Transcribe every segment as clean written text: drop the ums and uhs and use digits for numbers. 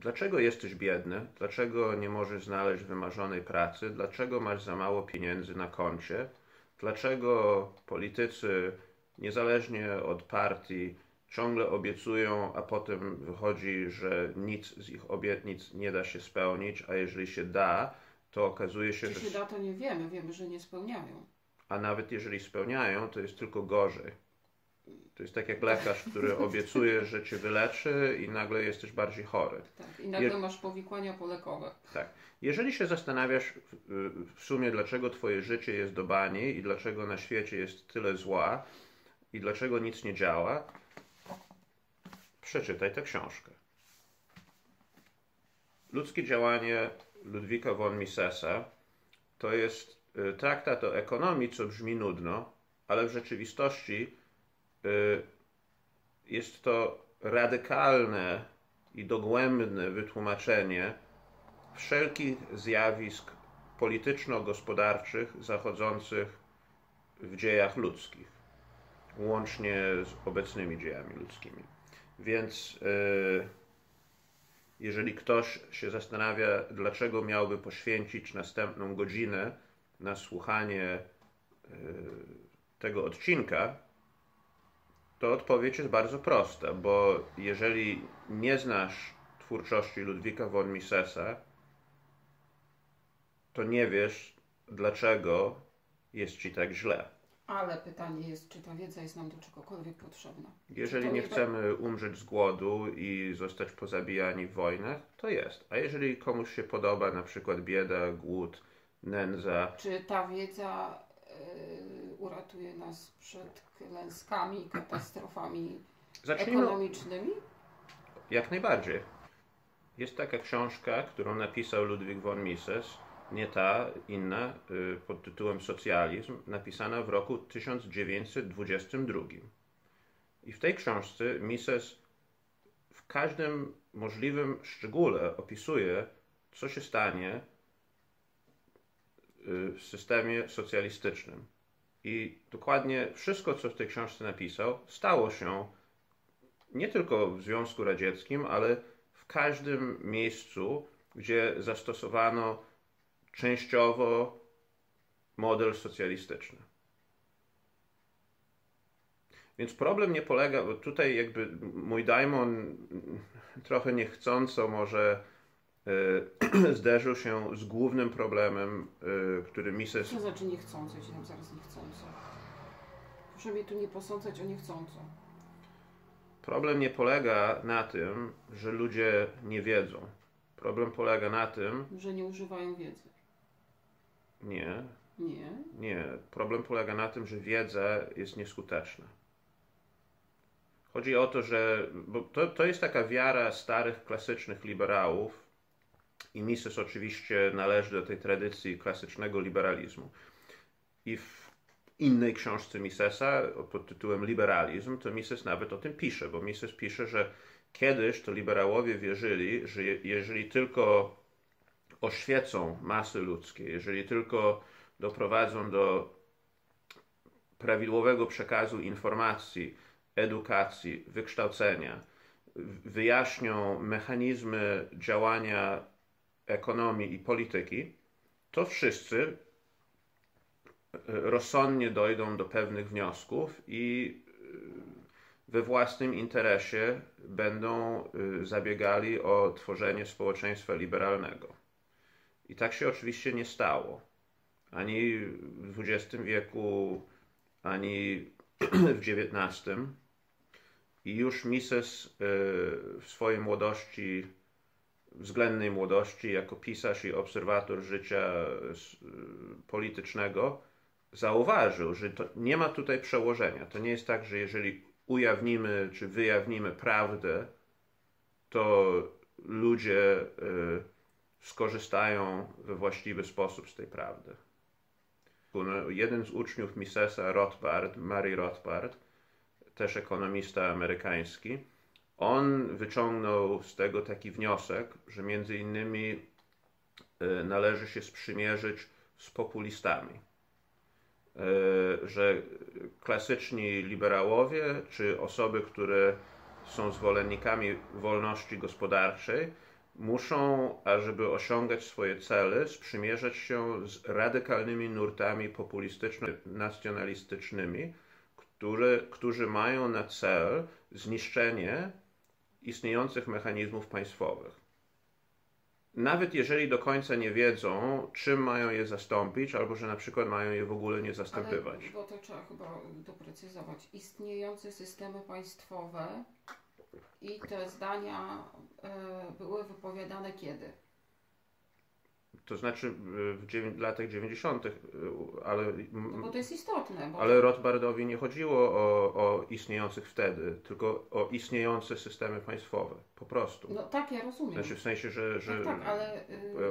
Dlaczego jesteś biedny? Dlaczego nie możesz znaleźć wymarzonej pracy? Dlaczego masz za mało pieniędzy na koncie? Dlaczego politycy, niezależnie od partii, ciągle obiecują, a potem wychodzi, że nic z ich obietnic nie da się spełnić, a jeżeli się da, to okazuje się, Czy się da, to nie wiemy. Wiemy, że nie spełniają. a nawet jeżeli spełniają, to jest tylko gorzej. To jest tak jak lekarz, który obiecuje, że cię wyleczy i nagle jesteś bardziej chory. Tak, i nagle masz powikłania polekowe. Tak. Jeżeli się zastanawiasz w sumie, dlaczego twoje życie jest do bani i dlaczego na świecie jest tyle zła i dlaczego nic nie działa, przeczytaj tę książkę. Ludzkie działanie Ludwika von Misesa to jest traktat o ekonomii, co brzmi nudno, ale w rzeczywistości jest to radykalne i dogłębne wytłumaczenie wszelkich zjawisk polityczno-gospodarczych zachodzących w dziejach ludzkich, łącznie z obecnymi dziejami ludzkimi. Więc jeżeli ktoś się zastanawia, dlaczego miałby poświęcić następną godzinę na słuchanie tego odcinka, to odpowiedź jest bardzo prosta, bo jeżeli nie znasz twórczości Ludwika von Misesa, to nie wiesz, dlaczego jest ci tak źle. Ale pytanie jest, czy ta wiedza jest nam do czegokolwiek potrzebna. Jeżeli nie chcemy umrzeć z głodu i zostać pozabijani w wojnach, to jest. A jeżeli komuś się podoba na przykład bieda, głód, nędza... Czy ta wiedza uratuje nas przed klęskami, katastrofami ekonomicznymi? Jak najbardziej. Jest taka książka, którą napisał Ludwik von Mises, nie ta, inna, pod tytułem Socjalizm, napisana w roku 1922. I w tej książce Mises w każdym możliwym szczególe opisuje, co się stanie w systemie socjalistycznym. I dokładnie wszystko, co w tej książce napisał, stało się nie tylko w Związku Radzieckim, ale w każdym miejscu, gdzie zastosowano częściowo model socjalistyczny. Więc problem nie polega, bo tutaj jakby mój daimon trochę niechcąco może zderzył się z głównym problemem, który Mises... Co znaczy niechcąco? Ja ci tam zaraz niechcąco. Proszę mnie tu nie posądzać o niechcąco. Problem nie polega na tym, że ludzie nie wiedzą. Problem polega na tym... Że nie używają wiedzy. Nie. Nie? Nie. Problem polega na tym, że wiedza jest nieskuteczna. Chodzi o to, że... Bo to jest taka wiara starych, klasycznych liberałów i Mises oczywiście należy do tej tradycji klasycznego liberalizmu. I w innej książce Misesa pod tytułem Liberalizm, to Mises nawet o tym pisze, bo Mises pisze, że kiedyś to liberałowie wierzyli, że jeżeli tylko oświecą masy ludzkie, jeżeli tylko doprowadzą do prawidłowego przekazu informacji, edukacji, wykształcenia, wyjaśnią mechanizmy działania ekonomii i polityki, to wszyscy rozsądnie dojdą do pewnych wniosków i we własnym interesie będą zabiegali o tworzenie społeczeństwa liberalnego. I tak się oczywiście nie stało. Ani w XX wieku, ani w XIX. I już Mises w swojej młodości, względnej młodości, jako pisarz i obserwator życia politycznego, zauważył, że to nie ma tutaj przełożenia. To nie jest tak, że jeżeli ujawnimy czy wyjawnimy prawdę, to ludzie skorzystają we właściwy sposób z tej prawdy. Jeden z uczniów Misesa, Rothbard, Murray Rothbard, też ekonomista amerykański, on wyciągnął z tego taki wniosek, że między innymi należy się sprzymierzyć z populistami. Że klasyczni liberałowie, czy osoby, które są zwolennikami wolności gospodarczej, muszą, ażeby osiągać swoje cele, sprzymierzać się z radykalnymi nurtami populistyczno-nacjonalistycznymi, którzy mają na cel zniszczenie istniejących mechanizmów państwowych. Nawet jeżeli do końca nie wiedzą, czym mają je zastąpić, albo że na przykład mają je w ogóle nie zastępywać. Ale, bo to trzeba chyba doprecyzować. Istniejące systemy państwowe i te zdania były wypowiadane kiedy? To znaczy w latach 90., ale, no bo to jest istotne. Ale Rothbardowi nie chodziło o istniejących wtedy, tylko o istniejące systemy państwowe. Po prostu. No tak, ja rozumiem. Znaczy w sensie, że tak, ale...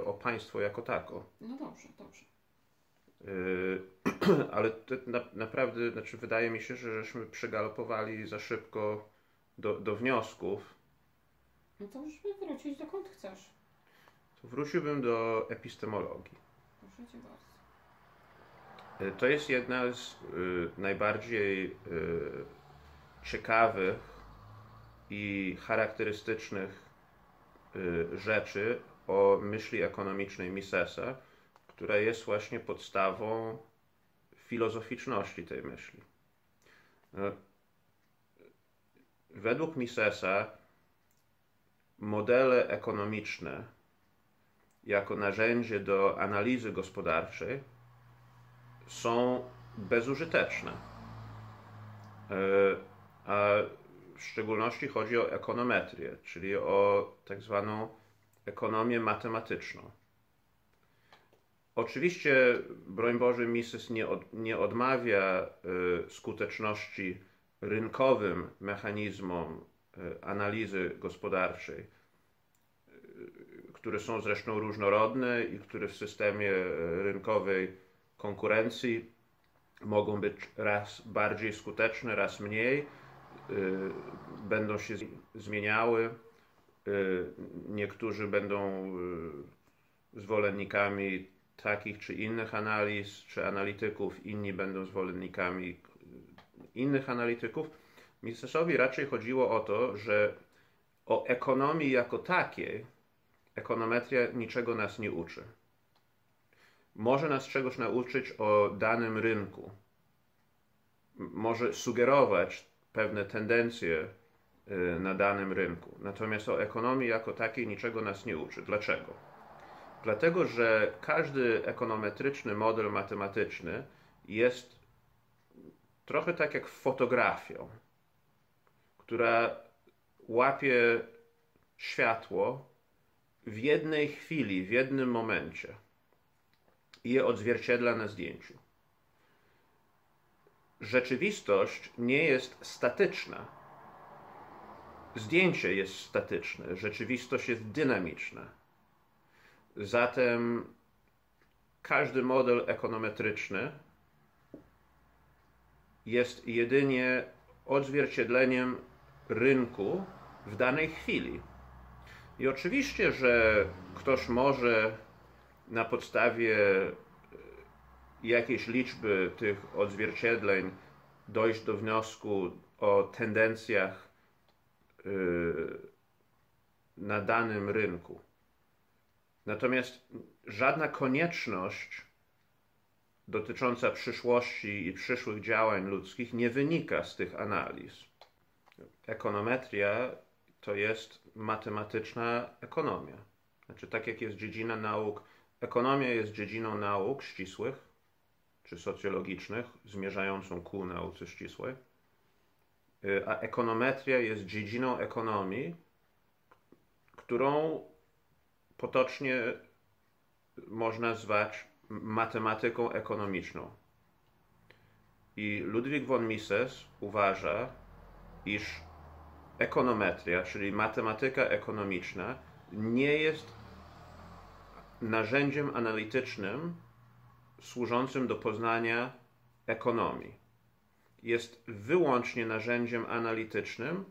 o państwo jako tako. No dobrze, dobrze. Ale naprawdę, znaczy wydaje mi się, że żeśmy przygalopowali za szybko do wniosków. No to musimy wrócić dokąd chcesz. To wróciłbym do epistemologii. Proszę cię bardzo. To jest jedna z najbardziej ciekawych i charakterystycznych rzeczy o myśli ekonomicznej Misesa, która jest właśnie podstawą filozoficzności tej myśli. Według Misesa modele ekonomiczne jako narzędzie do analizy gospodarczej są bezużyteczne. A w szczególności chodzi o ekonometrię, czyli o tak zwaną ekonomię matematyczną. Oczywiście, broń Boże, Mises nie odmawia skuteczności rynkowym mechanizmom analizy gospodarczej, które są zresztą różnorodne i które w systemie rynkowej konkurencji mogą być raz bardziej skuteczne, raz mniej, będą się zmieniały. Niektórzy będą zwolennikami takich czy innych analiz, czy analityków, inni będą zwolennikami innych analityków. Misesowi raczej chodziło o to, że o ekonomii jako takiej ekonometria niczego nas nie uczy. Może nas czegoś nauczyć o danym rynku. Może sugerować pewne tendencje na danym rynku. Natomiast o ekonomii jako takiej niczego nas nie uczy. Dlaczego? Dlatego, że każdy ekonometryczny model matematyczny jest trochę tak jak fotografią, która łapie światło w jednej chwili, w jednym momencie i je odzwierciedla na zdjęciu. Rzeczywistość nie jest statyczna. Zdjęcie jest statyczne, rzeczywistość jest dynamiczna. Zatem każdy model ekonometryczny jest jedynie odzwierciedleniem rynku w danej chwili. I oczywiście, że ktoś może na podstawie jakiejś liczby tych odzwierciedleń dojść do wniosku o tendencjach na danym rynku. Natomiast żadna konieczność dotycząca przyszłości i przyszłych działań ludzkich nie wynika z tych analiz. Ekonometria to jest matematyczna ekonomia. Znaczy, tak jak jest dziedzina nauk, ekonomia jest dziedziną nauk ścisłych czy socjologicznych, zmierzającą ku nauce ścisłej, a ekonometria jest dziedziną ekonomii, którą potocznie można zwać matematyką ekonomiczną. I Ludwig von Mises uważa, iż ekonometria, czyli matematyka ekonomiczna, nie jest narzędziem analitycznym służącym do poznania ekonomii. Jest wyłącznie narzędziem analitycznym,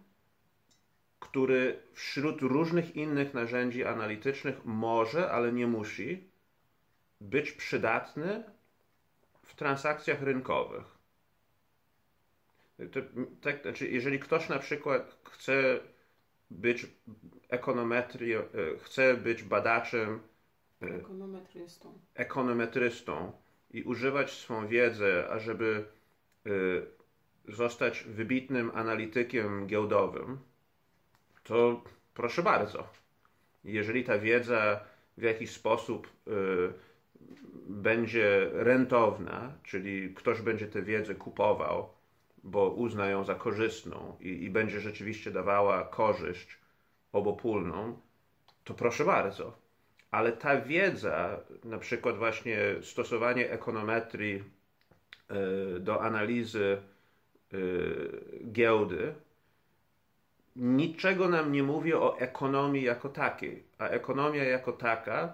który wśród różnych innych narzędzi analitycznych może, ale nie musi być przydatny w transakcjach rynkowych. To, tak, znaczy, jeżeli ktoś na przykład chce być chce być badaczem, ekonometrystą i używać swą wiedzę, ażeby zostać wybitnym analitykiem giełdowym, to proszę bardzo. Jeżeli ta wiedza w jakiś sposób będzie rentowna, czyli ktoś będzie tę wiedzę kupował, bo uzna ją za korzystną i będzie rzeczywiście dawała korzyść obopólną, to proszę bardzo. Ale ta wiedza, na przykład właśnie stosowanie ekonometrii do analizy giełdy, niczego nam nie mówi o ekonomii jako takiej, a ekonomia jako taka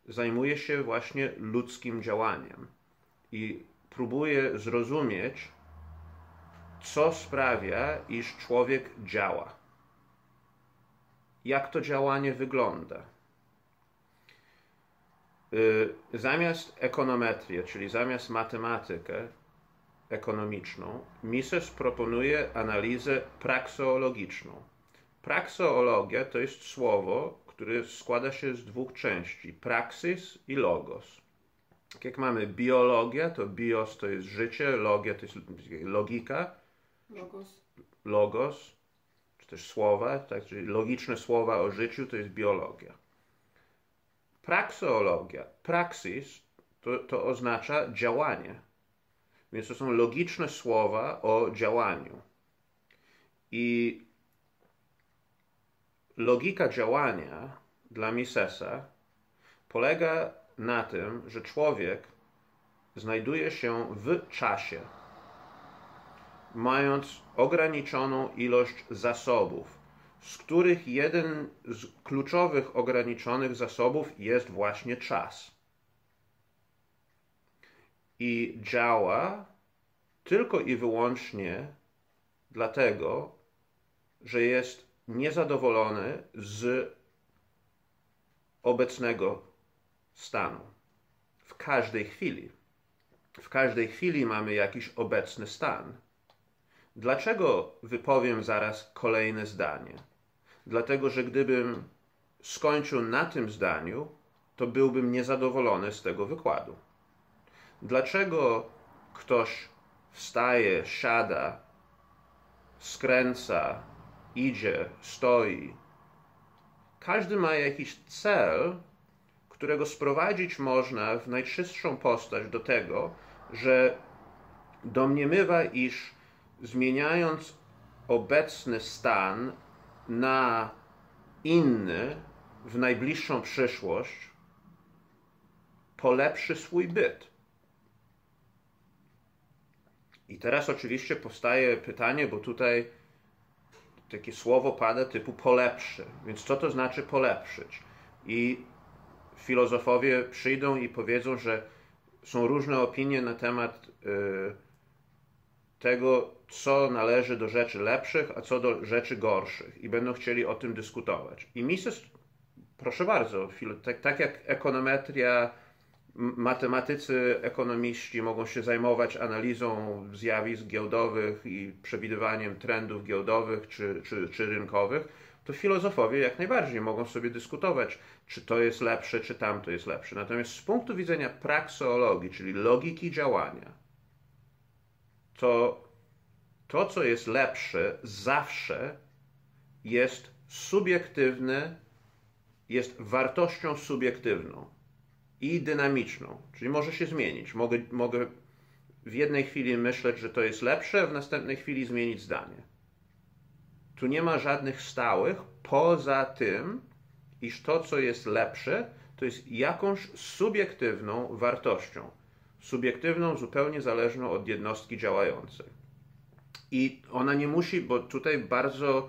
zajmuje się właśnie ludzkim działaniem i próbuje zrozumieć, co sprawia, iż człowiek działa. Jak to działanie wygląda. Zamiast ekonometrię, czyli zamiast matematykę ekonomiczną, Mises proponuje analizę prakseologiczną. Prakseologia to jest słowo, które składa się z dwóch części: praksis i logos. Tak jak mamy biologia, to bios to jest życie, logia to jest logika, logos czy też słowa, tak, czyli logiczne słowa o życiu to jest biologia. Prakseologia, praksis to oznacza działanie. Więc to są logiczne słowa o działaniu. I logika działania dla Misesa polega na tym, że człowiek znajduje się w czasie, mając ograniczoną ilość zasobów, z których jeden z kluczowych ograniczonych zasobów jest właśnie czas. I działa tylko i wyłącznie dlatego, że jest niezadowolony z obecnego stanu. W każdej chwili. W każdej chwili mamy jakiś obecny stan. Dlaczego wypowiem zaraz kolejne zdanie? Dlatego, że gdybym skończył na tym zdaniu, to byłbym niezadowolony z tego wykładu. Dlaczego ktoś wstaje, siada, skręca, idzie, stoi? Każdy ma jakiś cel, którego sprowadzić można w najczystszą postać do tego, że domniemywa, iż zmieniając obecny stan na inny w najbliższą przyszłość, polepszy swój byt. I teraz oczywiście powstaje pytanie, bo tutaj takie słowo pada typu polepszy. Więc co to znaczy polepszyć? I filozofowie przyjdą i powiedzą, że są różne opinie na temat tego, co należy do rzeczy lepszych, a co do rzeczy gorszych. I będą chcieli o tym dyskutować. I Mises, proszę bardzo, tak jak ekonometria, matematycy, ekonomiści mogą się zajmować analizą zjawisk giełdowych i przewidywaniem trendów giełdowych czy rynkowych, to filozofowie jak najbardziej mogą sobie dyskutować, czy to jest lepsze, czy tamto jest lepsze. Natomiast z punktu widzenia prakseologii, czyli logiki działania, to, co jest lepsze, zawsze jest subiektywne, jest wartością subiektywną i dynamiczną, czyli może się zmienić. Mogę w jednej chwili myśleć, że to jest lepsze, a w następnej chwili zmienić zdanie. Tu nie ma żadnych stałych, poza tym, iż to, co jest lepsze, to jest jakąś subiektywną wartością. Subiektywną, zupełnie zależną od jednostki działającej. I ona nie musi, bo tutaj bardzo,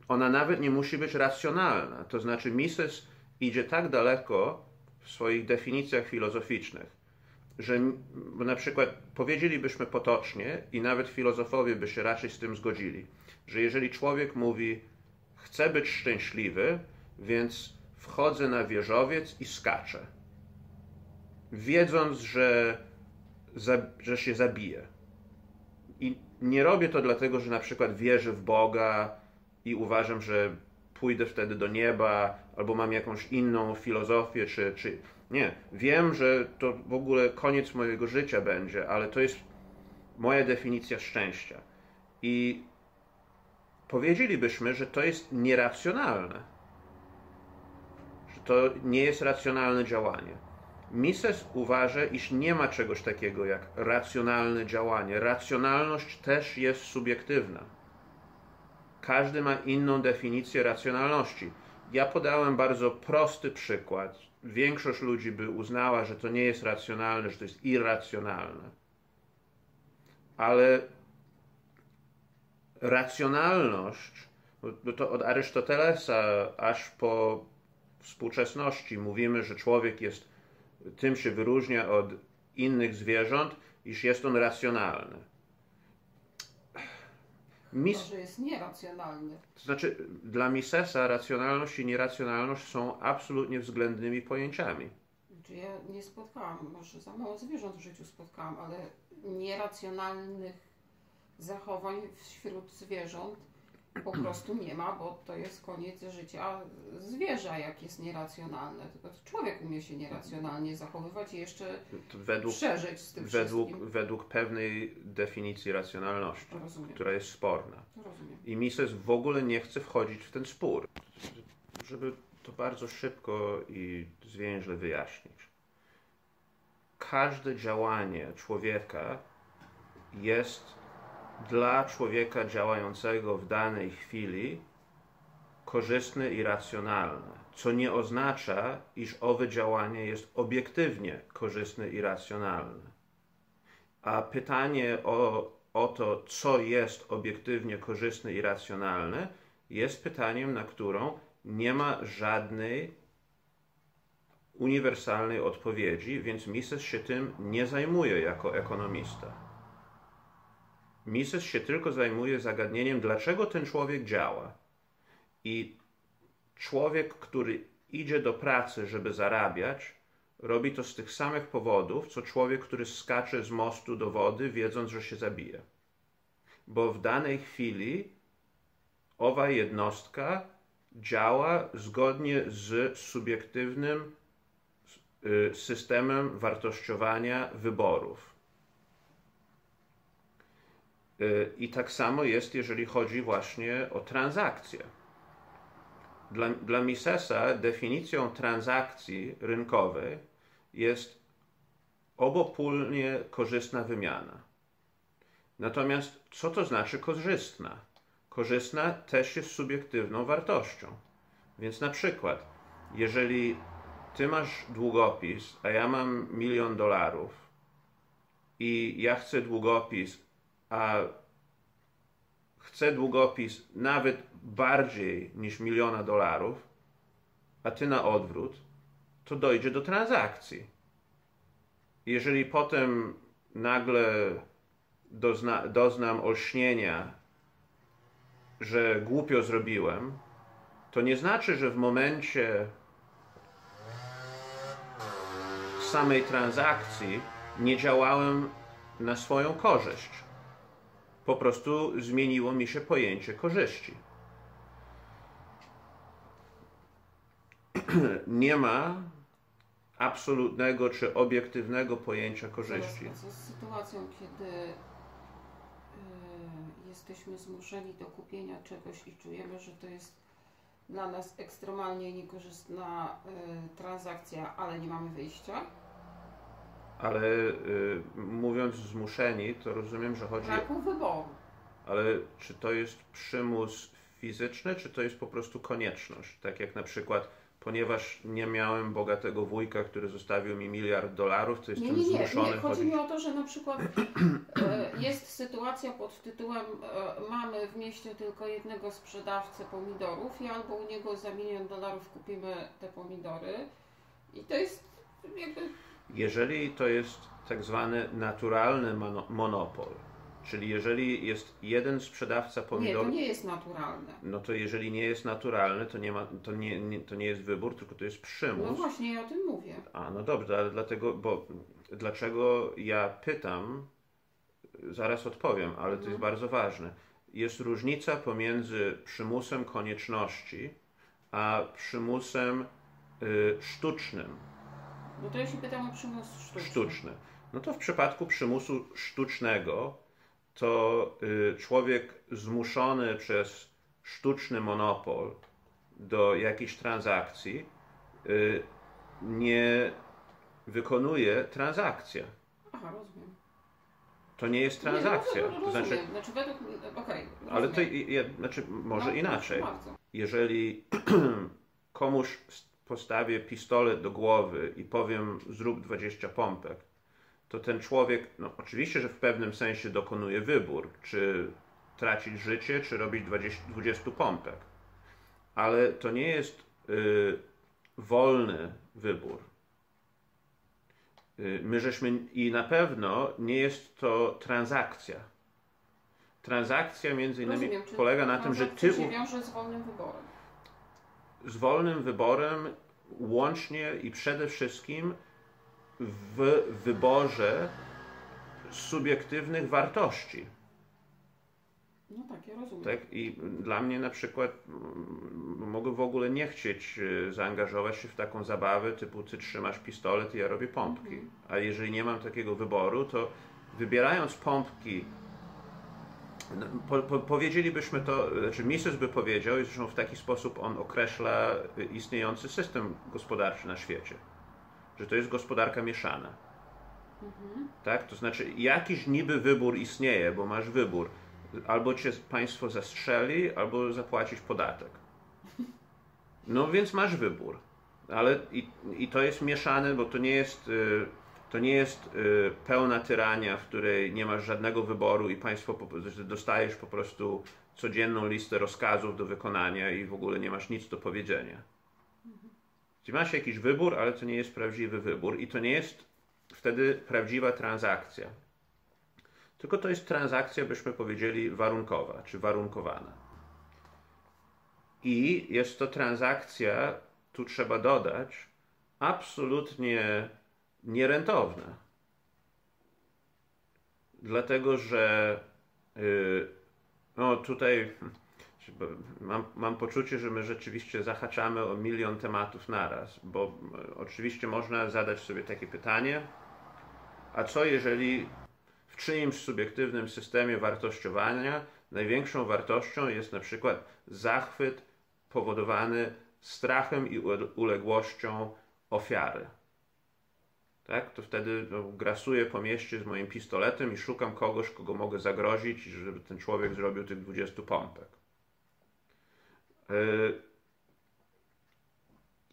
ona nawet nie musi być racjonalna. To znaczy Mises idzie tak daleko w swoich definicjach filozoficznych, że bo na przykład powiedzielibyśmy potocznie i nawet filozofowie by się raczej z tym zgodzili, że jeżeli człowiek mówi, chcę być szczęśliwy, więc wchodzę na wieżowiec i skaczę, wiedząc, że się zabije. I nie robię to dlatego, że na przykład wierzę w Boga, i uważam, że pójdę wtedy do nieba, albo mam jakąś inną filozofię, czy... Nie, wiem, że to w ogóle koniec mojego życia będzie, ale to jest moja definicja szczęścia. I powiedzielibyśmy, że to jest nieracjonalne. Że to nie jest racjonalne działanie. Mises uważa, iż nie ma czegoś takiego jak racjonalne działanie. Racjonalność też jest subiektywna. Każdy ma inną definicję racjonalności. Ja podałem bardzo prosty przykład. Większość ludzi by uznała, że to nie jest racjonalne, że to jest irracjonalne. Ale racjonalność, bo to od Arystotelesa aż po współczesności mówimy, że człowiek jest, tym się wyróżnia od innych zwierząt, iż jest on racjonalny. Może jest nieracjonalny. To znaczy, dla Misesa racjonalność i nieracjonalność są absolutnie względnymi pojęciami. Znaczy ja nie spotkałam, może za mało zwierząt w życiu spotkałam, ale nieracjonalnych zachowań wśród zwierząt po prostu nie ma, bo to jest koniec życia zwierza, jak jest nieracjonalne. Tylko człowiek umie się nieracjonalnie zachowywać i jeszcze przeżyć z tym wszystkim. Według pewnej definicji racjonalności, która jest sporna. Rozumiem. I Mises w ogóle nie chce wchodzić w ten spór. Żeby to bardzo szybko i zwięźle wyjaśnić. Każde działanie człowieka jest dla człowieka działającego w danej chwili korzystne i racjonalne, co nie oznacza, iż owe działanie jest obiektywnie korzystne i racjonalne. A pytanie o to, co jest obiektywnie korzystne i racjonalne, jest pytaniem, na którą nie ma żadnej uniwersalnej odpowiedzi, więc Mises się tym nie zajmuje jako ekonomista. Mises się tylko zajmuje zagadnieniem, dlaczego ten człowiek działa. I człowiek, który idzie do pracy, żeby zarabiać, robi to z tych samych powodów, co człowiek, który skacze z mostu do wody, wiedząc, że się zabije. Bo w danej chwili owa jednostka działa zgodnie z subiektywnym systemem wartościowania wyborów. I tak samo jest, jeżeli chodzi właśnie o transakcje. Dla Misesa definicją transakcji rynkowej jest obopólnie korzystna wymiana. Natomiast co to znaczy korzystna? Korzystna też jest subiektywną wartością. Więc na przykład, jeżeli ty masz długopis, a ja mam $1 000 000 i ja chcę długopis, a chcę długopis nawet bardziej niż $1 000 000, a ty na odwrót, to dojdzie do transakcji. Jeżeli potem nagle doznam olśnienia, że głupio zrobiłem, to nie znaczy, że w momencie samej transakcji nie działałem na swoją korzyść. Po prostu zmieniło mi się pojęcie korzyści. Nie ma absolutnego czy obiektywnego pojęcia korzyści. Co z sytuacją, kiedy jesteśmy zmuszeni do kupienia czegoś i czujemy, że to jest dla nas ekstremalnie niekorzystna transakcja, ale nie mamy wyjścia? Ale mówiąc zmuszeni, to rozumiem, że chodzi... Braku wyboru. Ale czy to jest przymus fizyczny, czy to jest po prostu konieczność? Tak jak na przykład, ponieważ nie miałem bogatego wujka, który zostawił mi $1 miliard, to jestem zmuszony chodzić. Chodzi mi o to, że na przykład jest sytuacja pod tytułem mamy w mieście tylko jednego sprzedawcę pomidorów i albo u niego za $1 milion kupimy te pomidory i to jest jakby... Jeżeli to jest tak zwany naturalny monopol, czyli jeżeli jest jeden sprzedawca pomidorów... Nie, to nie jest naturalne. No to jeżeli nie jest naturalny, to nie jest wybór, tylko to jest przymus. No właśnie, ja o tym mówię. A, no dobrze, ale dlaczego ja pytam, zaraz odpowiem, ale to jest bardzo ważne. jest różnica pomiędzy przymusem konieczności a przymusem sztucznym. No to ja się pytam o przymus Sztuczny. No to w przypadku przymusu sztucznego to człowiek zmuszony przez sztuczny monopol do jakiejś transakcji nie wykonuje transakcji. Aha, rozumiem. To nie jest transakcja. Nie, no, rozumiem. Znaczy według... Okej, ale to znaczy, może inaczej. Jeżeli komuś postawię pistolet do głowy i powiem zrób 20 pompek, to ten człowiek, no oczywiście, że w pewnym sensie dokonuje wybór, czy tracić życie, czy robić 20 pompek. Ale to nie jest wolny wybór. I na pewno nie jest to transakcja. Transakcja między innymi polega na tym, że ty się wiąże z wolnym wyborem. Z wolnym wyborem łącznie i przede wszystkim w wyborze subiektywnych wartości. No tak, ja rozumiem. Tak? I dla mnie na przykład mogę w ogóle nie chcieć zaangażować się w taką zabawę typu ty trzymasz pistolet i ja robię pompki. A jeżeli nie mam takiego wyboru, to wybierając pompki, powiedzielibyśmy to, znaczy Mises by powiedział, i zresztą w taki sposób on określa istniejący system gospodarczy na świecie, że to jest gospodarka mieszana. Tak? To znaczy jakiś niby wybór istnieje, bo masz wybór. Albo cię państwo zastrzeli, albo zapłacić podatek. No więc masz wybór. Ale i to jest mieszane, bo to nie jest pełna tyrania, w której nie masz żadnego wyboru i państwo dostajesz po prostu codzienną listę rozkazów do wykonania i w ogóle nie masz nic do powiedzenia. Czyli masz jakiś wybór, ale to nie jest prawdziwy wybór i to nie jest wtedy prawdziwa transakcja. Tylko to jest transakcja, byśmy powiedzieli, warunkowa, czy warunkowana. I jest to transakcja, tu trzeba dodać, absolutnie nierentowna. Dlatego, że no tutaj mam poczucie, że my rzeczywiście zahaczamy o milion tematów naraz, bo oczywiście można zadać sobie takie pytanie, a co jeżeli w czyimś subiektywnym systemie wartościowania największą wartością jest na przykład zachwyt powodowany strachem i uległością ofiary. Tak? To wtedy grasuję po mieście z moim pistoletem i szukam kogoś, kogo mogę zagrozić, żeby ten człowiek zrobił tych 20 pompek.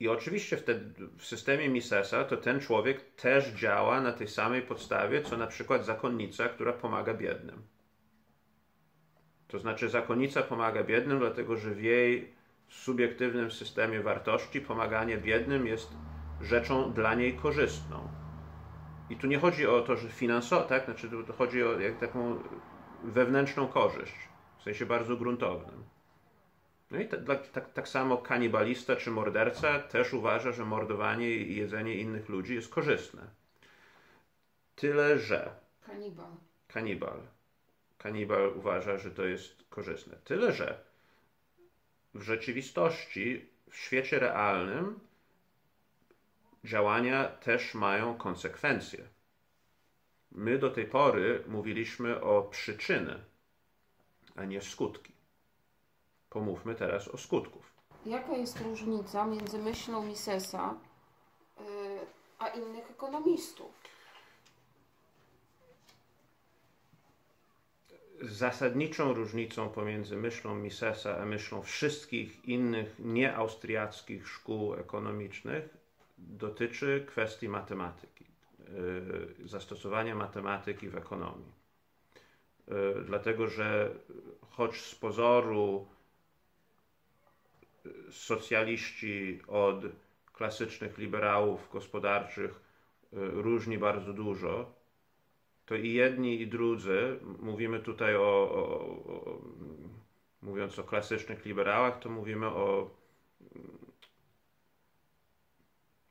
I oczywiście wtedy w systemie Misesa to ten człowiek też działa na tej samej podstawie, co na przykład zakonnica, która pomaga biednym. To znaczy zakonnica pomaga biednym, dlatego że w jej subiektywnym systemie wartości pomaganie biednym jest rzeczą dla niej korzystną. I tu nie chodzi o to, że finansowo, tak? Znaczy to chodzi o taką wewnętrzną korzyść, w sensie bardzo gruntownym. No i tak samo kanibalista czy morderca też uważa, że mordowanie i jedzenie innych ludzi jest korzystne. Tyle, że... Kanibal uważa, że to jest korzystne. Tyle, że w rzeczywistości, w świecie realnym działania też mają konsekwencje. My do tej pory mówiliśmy o przyczyny, a nie skutki. Pomówmy teraz o skutków. Jaka jest różnica między myślą Misesa a innych ekonomistów? Zasadniczą różnicą pomiędzy myślą Misesa a myślą wszystkich innych nieaustriackich szkół ekonomicznych dotyczy kwestii matematyki, zastosowania matematyki w ekonomii. Dlatego, że choć z pozoru socjaliści od klasycznych liberałów gospodarczych różni bardzo dużo, to i jedni, i drudzy, mówimy tutaj mówiąc o klasycznych liberałach, to mówimy o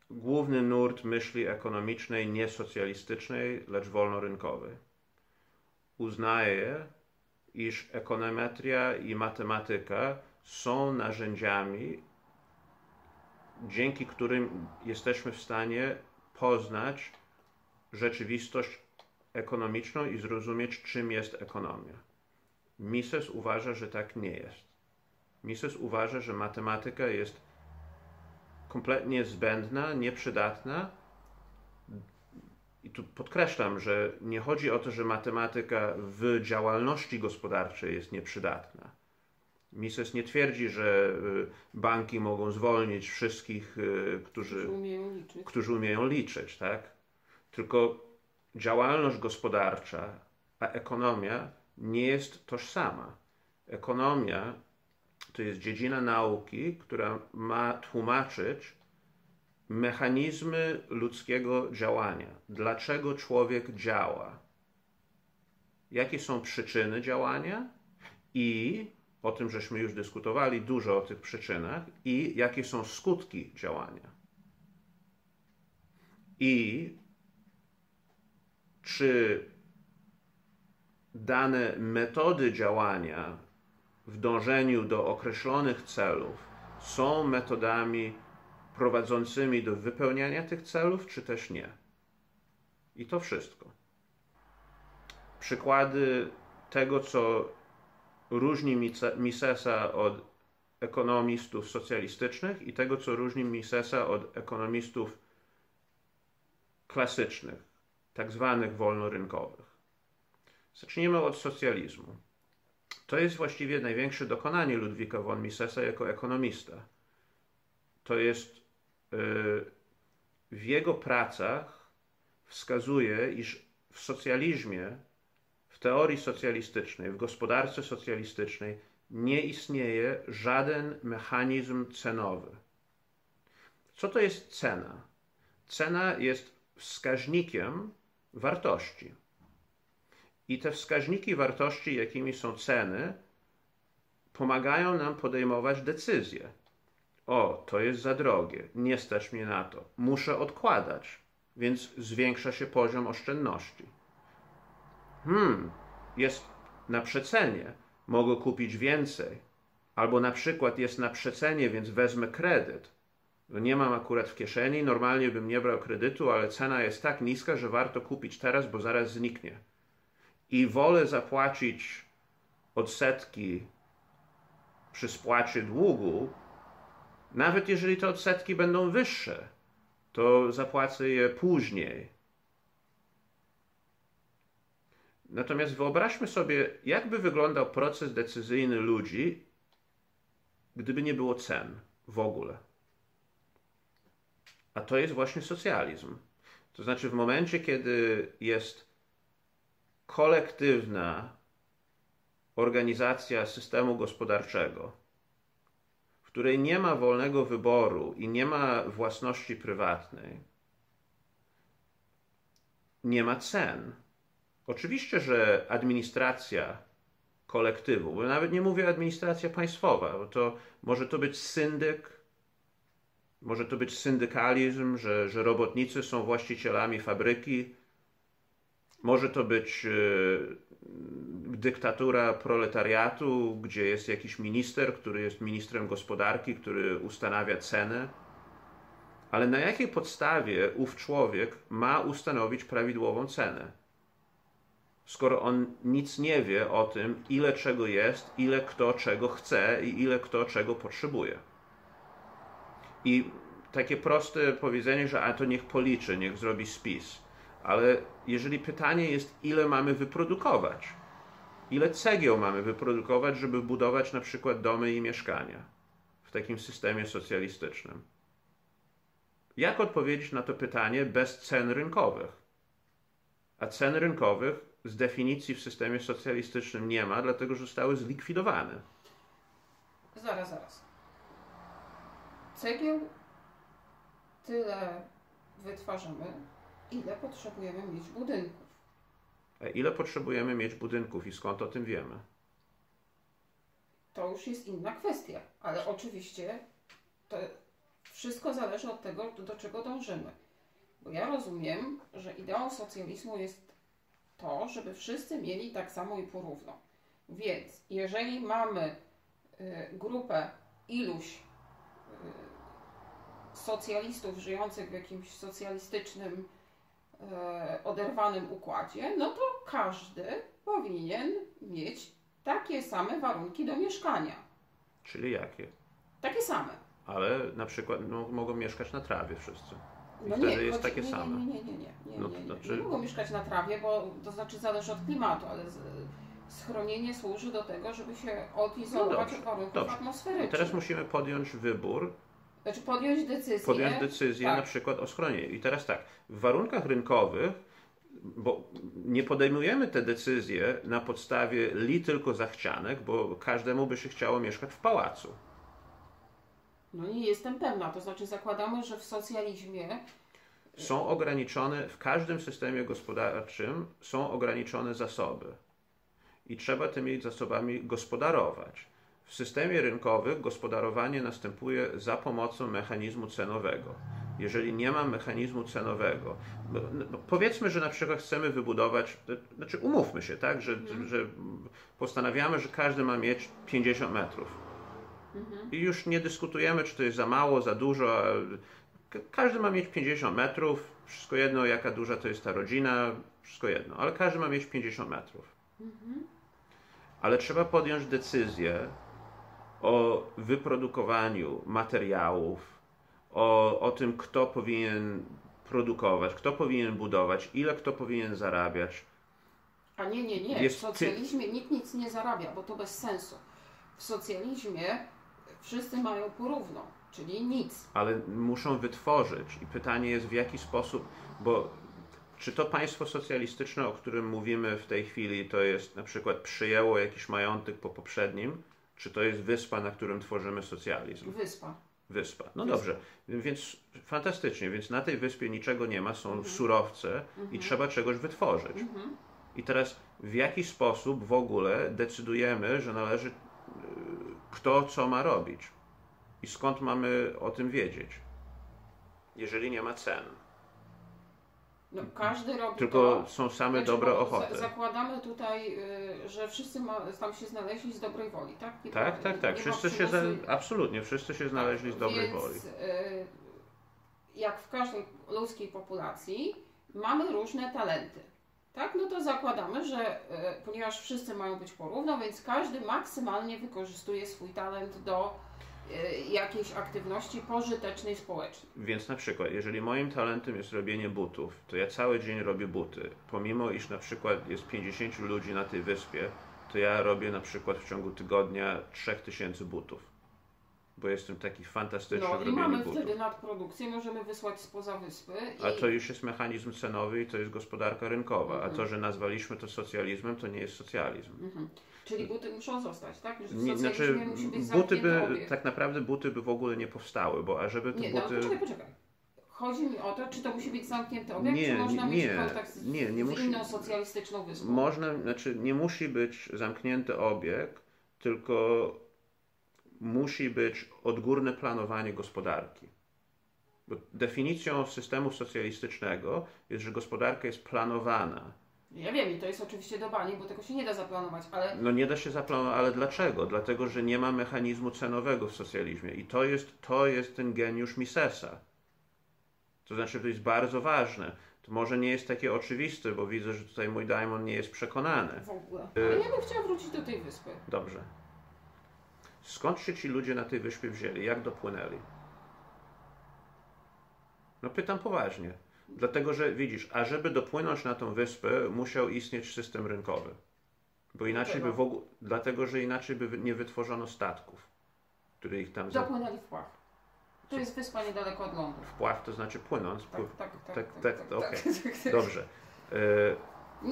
główny nurt myśli ekonomicznej, nie socjalistycznej, lecz wolnorynkowej. Uznaje, iż ekonometria i matematyka są narzędziami, dzięki którym jesteśmy w stanie poznać rzeczywistość ekonomiczną i zrozumieć, czym jest ekonomia. Mises uważa, że tak nie jest. Mises uważa, że matematyka jest kompletnie zbędna, nieprzydatna. I tu podkreślam, że nie chodzi o to, że matematyka w działalności gospodarczej jest nieprzydatna. Mises nie twierdzi, że banki mogą zwolnić wszystkich, którzy umieją liczyć, tak? Tylko działalność gospodarcza, a ekonomia nie jest tożsama. Ekonomia to jest dziedzina nauki, która ma tłumaczyć mechanizmy ludzkiego działania. Dlaczego człowiek działa? Jakie są przyczyny działania? I o tym żeśmy już dyskutowali dużo o tych przyczynach. I jakie są skutki działania? I czy dane metody działania w dążeniu do określonych celów są metodami prowadzącymi do wypełniania tych celów, czy też nie. I to wszystko. Przykłady tego, co różni Misesa od ekonomistów socjalistycznych i tego, co różni Misesa od ekonomistów klasycznych, tak zwanych wolnorynkowych. Zacznijmy od socjalizmu. To jest właściwie największe dokonanie Ludwika von Misesa jako ekonomista. To jest w jego pracach wskazuje, iż w socjalizmie, w teorii socjalistycznej, w gospodarce socjalistycznej nie istnieje żaden mechanizm cenowy. Co to jest cena? Cena jest wskaźnikiem wartości. I te wskaźniki wartości, jakimi są ceny, pomagają nam podejmować decyzje. O, to jest za drogie, nie stać mnie na to, muszę odkładać, więc zwiększa się poziom oszczędności. Jest na przecenie, mogę kupić więcej. Albo na przykład jest na przecenie, więc wezmę kredyt. No nie mam akurat w kieszeni, normalnie bym nie brał kredytu, ale cena jest tak niska, że warto kupić teraz, bo zaraz zniknie. I wolę zapłacić odsetki przy spłacie długu, nawet jeżeli te odsetki będą wyższe, to zapłacę je później. Natomiast wyobraźmy sobie, jakby wyglądał proces decyzyjny ludzi, gdyby nie było cen w ogóle. A to jest właśnie socjalizm. To znaczy w momencie, kiedy jest kolektywna organizacja systemu gospodarczego, w której nie ma wolnego wyboru i nie ma własności prywatnej, nie ma cen. Oczywiście, że administracja kolektywu, bo nawet nie mówię administracja państwowa, bo to może to być syndyk, może to być syndykalizm, że robotnicy są właścicielami fabryki, może to być dyktatura proletariatu, gdzie jest jakiś minister, który jest ministrem gospodarki, który ustanawia cenę. Ale na jakiej podstawie ów człowiek ma ustanowić prawidłową cenę? Skoro on nic nie wie o tym, ile czego jest, ile kto czego chce i ile kto czego potrzebuje. I takie proste powiedzenie, że a to niech policzy, niech zrobi spis. Ale jeżeli pytanie jest, ile mamy wyprodukować, ile cegieł mamy wyprodukować, żeby budować na przykład domy i mieszkania w takim systemie socjalistycznym? Jak odpowiedzieć na to pytanie bez cen rynkowych? A cen rynkowych z definicji w systemie socjalistycznym nie ma, dlatego że zostały zlikwidowane. Zaraz. Cegieł tyle wytwarzamy, ile potrzebujemy mieć budynków. A ile potrzebujemy mieć budynków i skąd o tym wiemy? To już jest inna kwestia, ale oczywiście to wszystko zależy od tego, do czego dążymy. Bo ja rozumiem, że ideą socjalizmu jest to, żeby wszyscy mieli tak samo i porówno. Więc jeżeli mamy grupę iluś socjalistów żyjących w jakimś socjalistycznym, oderwanym układzie, no to każdy powinien mieć takie same warunki do mieszkania. Czyli jakie? Takie same. Ale na przykład mogą mieszkać na trawie wszyscy. I No wtedy nie, jest takie same. Nie mogą mieszkać na trawie, bo to znaczy zależy od klimatu, ale schronienie służy do tego, żeby się odizolować od warunków atmosferycznych. I teraz musimy podjąć wybór. Znaczy podjąć decyzję na przykład o schronieniu. I teraz tak, w warunkach rynkowych, bo nie podejmujemy te decyzje na podstawie tylko zachcianek, bo każdemu by się chciało mieszkać w pałacu. No nie jestem pewna, to znaczy zakładamy, że w socjalizmie są ograniczone, w każdym systemie gospodarczym są ograniczone zasoby. I trzeba tymi zasobami gospodarować. W systemie rynkowym gospodarowanie następuje za pomocą mechanizmu cenowego. Jeżeli nie ma mechanizmu cenowego, powiedzmy, że na przykład chcemy wybudować, znaczy umówmy się, tak, że postanawiamy, że każdy ma mieć 50 metrów. I już nie dyskutujemy, czy to jest za mało, za dużo. Każdy ma mieć 50 metrów, wszystko jedno, jaka duża to jest ta rodzina, wszystko jedno, ale każdy ma mieć 50 metrów. Ale trzeba podjąć decyzję o wyprodukowaniu materiałów, o tym, kto powinien produkować, kto powinien budować, ile kto powinien zarabiać. A nie. W socjalizmie nikt nic nie zarabia, bo to bez sensu. W socjalizmie wszyscy mają porówno, czyli nic. Ale muszą wytworzyć i pytanie jest, w jaki sposób, bo czy to państwo socjalistyczne, o którym mówimy w tej chwili, to jest na przykład przyjęło jakiś majątek po poprzednim, czy to jest wyspa, na którym tworzymy socjalizm? Wyspa. No dobrze, więc fantastycznie, więc na tej wyspie niczego nie ma, są surowce i trzeba czegoś wytworzyć. I teraz w jaki sposób w ogóle decydujemy, że należy, kto co ma robić? I skąd mamy o tym wiedzieć, jeżeli nie ma cen? No, każdy robi tylko to, są same dobre ochoty. Zakładamy tutaj, że wszyscy tam się znaleźli z dobrej woli, tak? Tak. Absolutnie, wszyscy się znaleźli z dobrej woli. Jak w każdej ludzkiej populacji mamy różne talenty. Tak? No to zakładamy, że ponieważ wszyscy mają być porówno, więc każdy maksymalnie wykorzystuje swój talent do jakiejś aktywności pożytecznej społecznie. Więc na przykład, jeżeli moim talentem jest robienie butów, to ja cały dzień robię buty. Pomimo iż na przykład jest 50 ludzi na tej wyspie, to ja robię na przykład w ciągu tygodnia 3000 butów. Bo jestem taki fantastyczny w robieniu butów. No i mamy wtedy nadprodukcję, możemy wysłać spoza wyspy. A to już jest mechanizm cenowy i to jest gospodarka rynkowa. A to, że nazwaliśmy to socjalizmem, to nie jest socjalizm. Czyli buty muszą zostać, tak? Znaczy, tak naprawdę buty by w ogóle nie powstały, bo ażeby te buty... No, poczekaj. Chodzi mi o to, czy to musi być zamknięty obiekt, czy można mieć kontakt z inną socjalistyczną wyspą? Nie musi być zamknięty obiekt, tylko musi być odgórne planowanie gospodarki. Bo definicją systemu socjalistycznego jest, że gospodarka jest planowana. Ja wiem i to jest oczywiście do bani, bo tego się nie da zaplanować, ale... No nie da się zaplanować, ale dlaczego? Dlatego, że nie ma mechanizmu cenowego w socjalizmie i to jest ten geniusz Misesa. To znaczy, to jest bardzo ważne. To może nie jest takie oczywiste, bo widzę, że tutaj mój Diamond nie jest przekonany. W ogóle. Ale ja bym chciała wrócić do tej wyspy. Dobrze. Skąd się ci ludzie na tej wyspie wzięli? Jak dopłynęli? No pytam poważnie. Dlatego, że widzisz, a żeby dopłynąć na tą wyspę, musiał istnieć system rynkowy. Bo inaczej by dlatego, że inaczej by nie wytworzono statków, które ich tam... Dopłynęli w Pław. To jest wyspa niedaleko od Londynu. Wpław to znaczy płynąc? Tak, okej. Dobrze.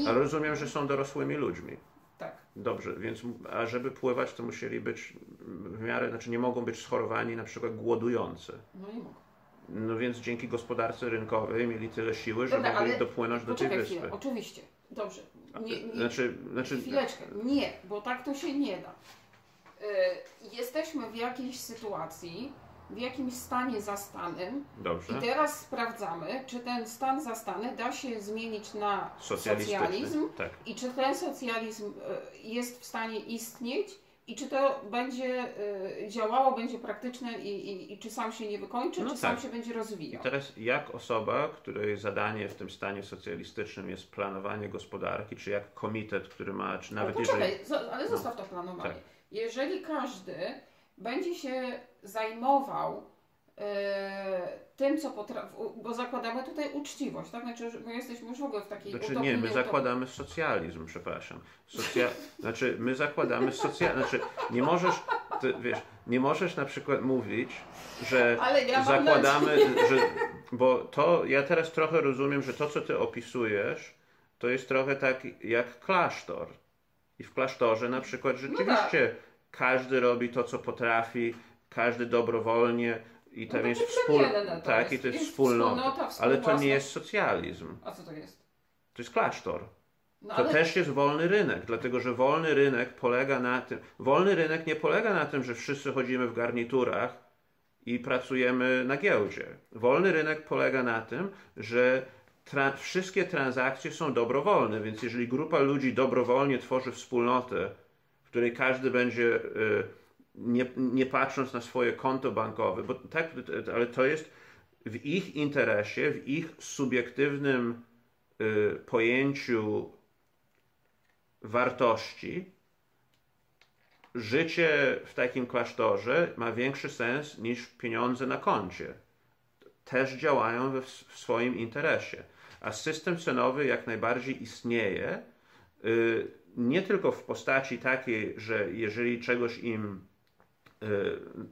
Ale rozumiem, że są dorosłymi ludźmi. Tak. Dobrze, więc a żeby pływać, to musieli być w miarę, znaczy nie mogą być schorowani, na przykład głodujący. No nie mogą. No więc dzięki gospodarce rynkowej mieli tyle siły, że mogli dopłynąć do tej wyspy. Chwilę, oczywiście. Dobrze. Znaczy... Chwileczkę. Nie, bo tak to się nie da. Jesteśmy w jakiejś sytuacji, w jakimś stanie zastanym. Dobrze. I teraz sprawdzamy, czy ten stan zastany da się zmienić na socjalizm tak. i czy ten socjalizm jest w stanie istnieć i czy to będzie działało, będzie praktyczne i czy sam się nie wykończy, czy sam się będzie rozwijał. I teraz jak osoba, której zadanie w tym stanie socjalistycznym jest planowanie gospodarki, czy jak komitet, który ma, czy nawet ale zostaw to planowanie. Tak. Jeżeli każdy będzie się zajmował tym, co potrafi, bo zakładamy tutaj uczciwość, tak? Znaczy, my jesteśmy już w ogóle w takiej utopii. Nie, my zakładamy socjalizm, przepraszam. Znaczy, my zakładamy socjalizm. Znaczy, nie możesz na przykład mówić, że zakładamy, bo to, ja teraz trochę rozumiem, że to, co ty opisujesz, to jest trochę tak jak klasztor. I w klasztorze na przykład rzeczywiście każdy robi to, co potrafi, każdy dobrowolnie i tam jest wspólnota. Ale to nie jest socjalizm. A co to jest? To jest klasztor. To też jest wolny rynek, dlatego że wolny rynek polega na tym. Wolny rynek nie polega na tym, że wszyscy chodzimy w garniturach i pracujemy na giełdzie. Wolny rynek polega na tym, że wszystkie transakcje są dobrowolne, więc jeżeli grupa ludzi dobrowolnie tworzy wspólnotę, w której każdy będzie, nie patrząc na swoje konto bankowe, bo tak, ale to jest w ich interesie, w ich subiektywnym pojęciu wartości, życie w takim klasztorze ma większy sens niż pieniądze na koncie. Też działają w swoim interesie. A system cenowy jak najbardziej istnieje, nie tylko w postaci takiej, że jeżeli czegoś im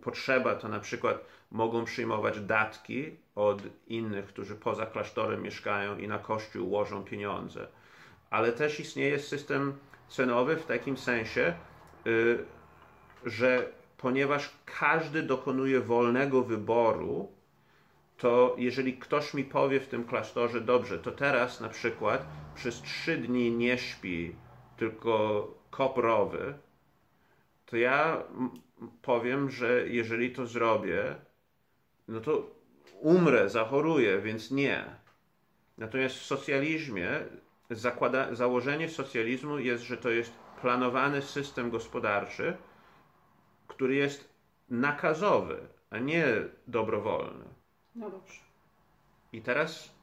potrzeba, to na przykład mogą przyjmować datki od innych, którzy poza klasztorem mieszkają i na kościół łożą pieniądze. Ale też istnieje system cenowy w takim sensie, że ponieważ każdy dokonuje wolnego wyboru, to jeżeli ktoś mi powie w tym klasztorze, dobrze, to teraz na przykład przez 3 dni nie śpi, tylko kop rowy, to ja powiem, że jeżeli to zrobię, no to umrę, zachoruję, więc nie. Natomiast w socjalizmie założenie socjalizmu jest, że to jest planowany system gospodarczy, który jest nakazowy, a nie dobrowolny. No dobrze. I teraz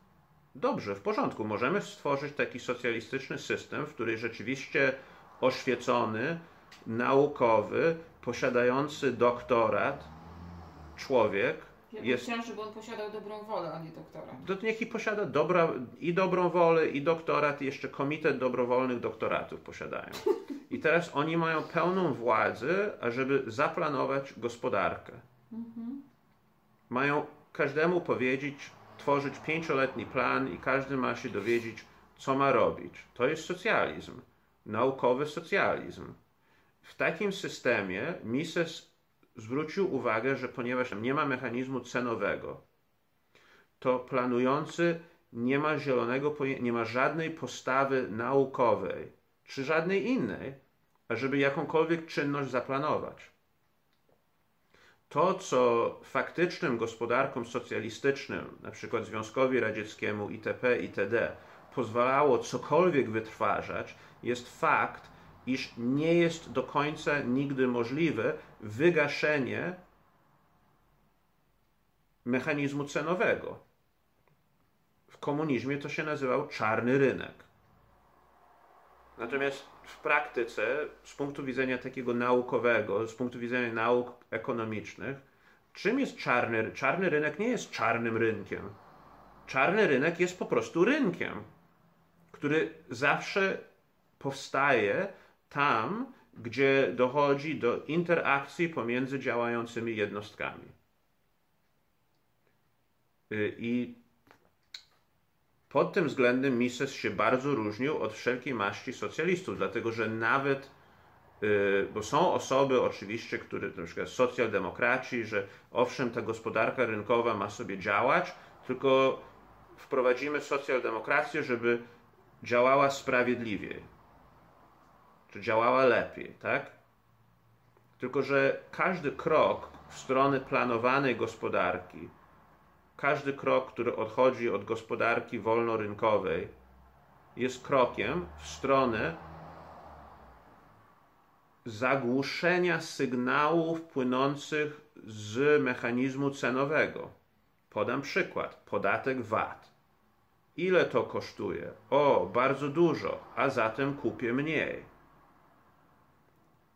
dobrze, w porządku, możemy stworzyć taki socjalistyczny system, w którym rzeczywiście oświecony, naukowy, posiadający doktorat człowiek Chciałam, żeby on posiadał dobrą wolę, a nie doktorat. To niech i posiada dobrą wolę, i doktorat, i jeszcze komitet dobrowolnych doktoratów posiadają. I teraz oni mają pełną władzę, ażeby zaplanować gospodarkę. Mają każdemu powiedzieć, tworzyć 5-letni plan i każdy ma się dowiedzieć, co ma robić. To jest socjalizm. Naukowy socjalizm. W takim systemie Mises zwrócił uwagę, że ponieważ nie ma mechanizmu cenowego, to planujący nie ma nie ma żadnej postawy naukowej, czy żadnej innej, ażeby jakąkolwiek czynność zaplanować. To, co faktycznym gospodarkom socjalistycznym, na przykład Związkowi Radzieckiemu, itp., itd., pozwalało cokolwiek wytwarzać, jest fakt, iż nie jest do końca nigdy możliwe wygaszenie mechanizmu cenowego. W komunizmie to się nazywał czarny rynek. Natomiast w praktyce, z punktu widzenia takiego naukowego, z punktu widzenia nauk ekonomicznych, czym jest czarny? Czarny rynek nie jest czarnym rynkiem. Czarny rynek jest po prostu rynkiem, który zawsze powstaje tam, gdzie dochodzi do interakcji pomiędzy działającymi jednostkami. I pod tym względem Mises się bardzo różnił od wszelkiej maści socjalistów, dlatego że nawet, bo są osoby oczywiście, które, na przykład socjaldemokraci, że owszem, ta gospodarka rynkowa ma sobie działać, tylko wprowadzimy socjaldemokrację, żeby działała sprawiedliwiej, czy działała lepiej, tak? Tylko że każdy krok, w stronę planowanej gospodarki, każdy krok, który odchodzi od gospodarki wolnorynkowej, jest krokiem w stronę zagłuszenia sygnałów płynących z mechanizmu cenowego. Podam przykład. Podatek VAT. Ile to kosztuje? O, bardzo dużo, a zatem kupię mniej.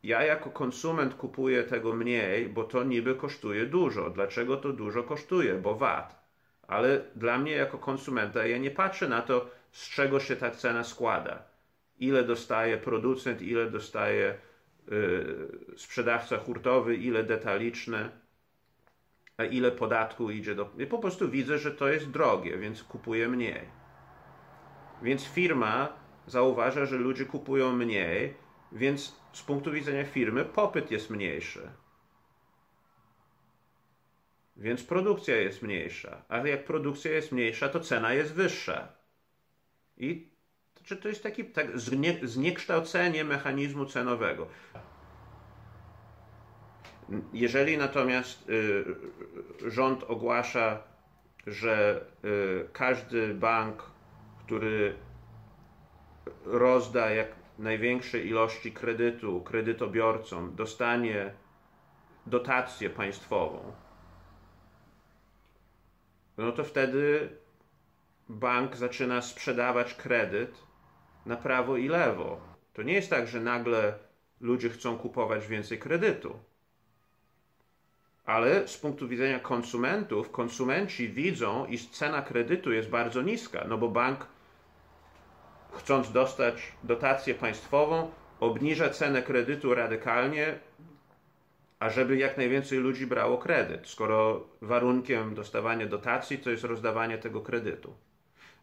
Ja jako konsument kupuję tego mniej, bo to niby kosztuje dużo. Dlaczego to dużo kosztuje? Bo VAT. Ale dla mnie jako konsumenta ja nie patrzę na to, z czego się ta cena składa. Ile dostaje producent, ile dostaje sprzedawca hurtowy, ile detaliczny, a ile podatku idzie do... Ja po prostu widzę, że to jest drogie, więc kupuję mniej. Więc firma zauważa, że ludzie kupują mniej, więc z punktu widzenia firmy popyt jest mniejszy. Więc produkcja jest mniejsza. A jak produkcja jest mniejsza, to cena jest wyższa. I to jest takie zniekształcenie mechanizmu cenowego. Jeżeli natomiast rząd ogłasza, że każdy bank, który rozda jak największej ilości kredytu kredytobiorcom, dostanie dotację państwową, no to wtedy bank zaczyna sprzedawać kredyt na prawo i lewo. To nie jest tak, że nagle ludzie chcą kupować więcej kredytu. Ale z punktu widzenia konsumentów, konsumenci widzą, iż cena kredytu jest bardzo niska, no bo bank, chcąc dostać dotację państwową, obniża cenę kredytu radykalnie, ażeby jak najwięcej ludzi brało kredyt, skoro warunkiem dostawania dotacji to jest rozdawanie tego kredytu.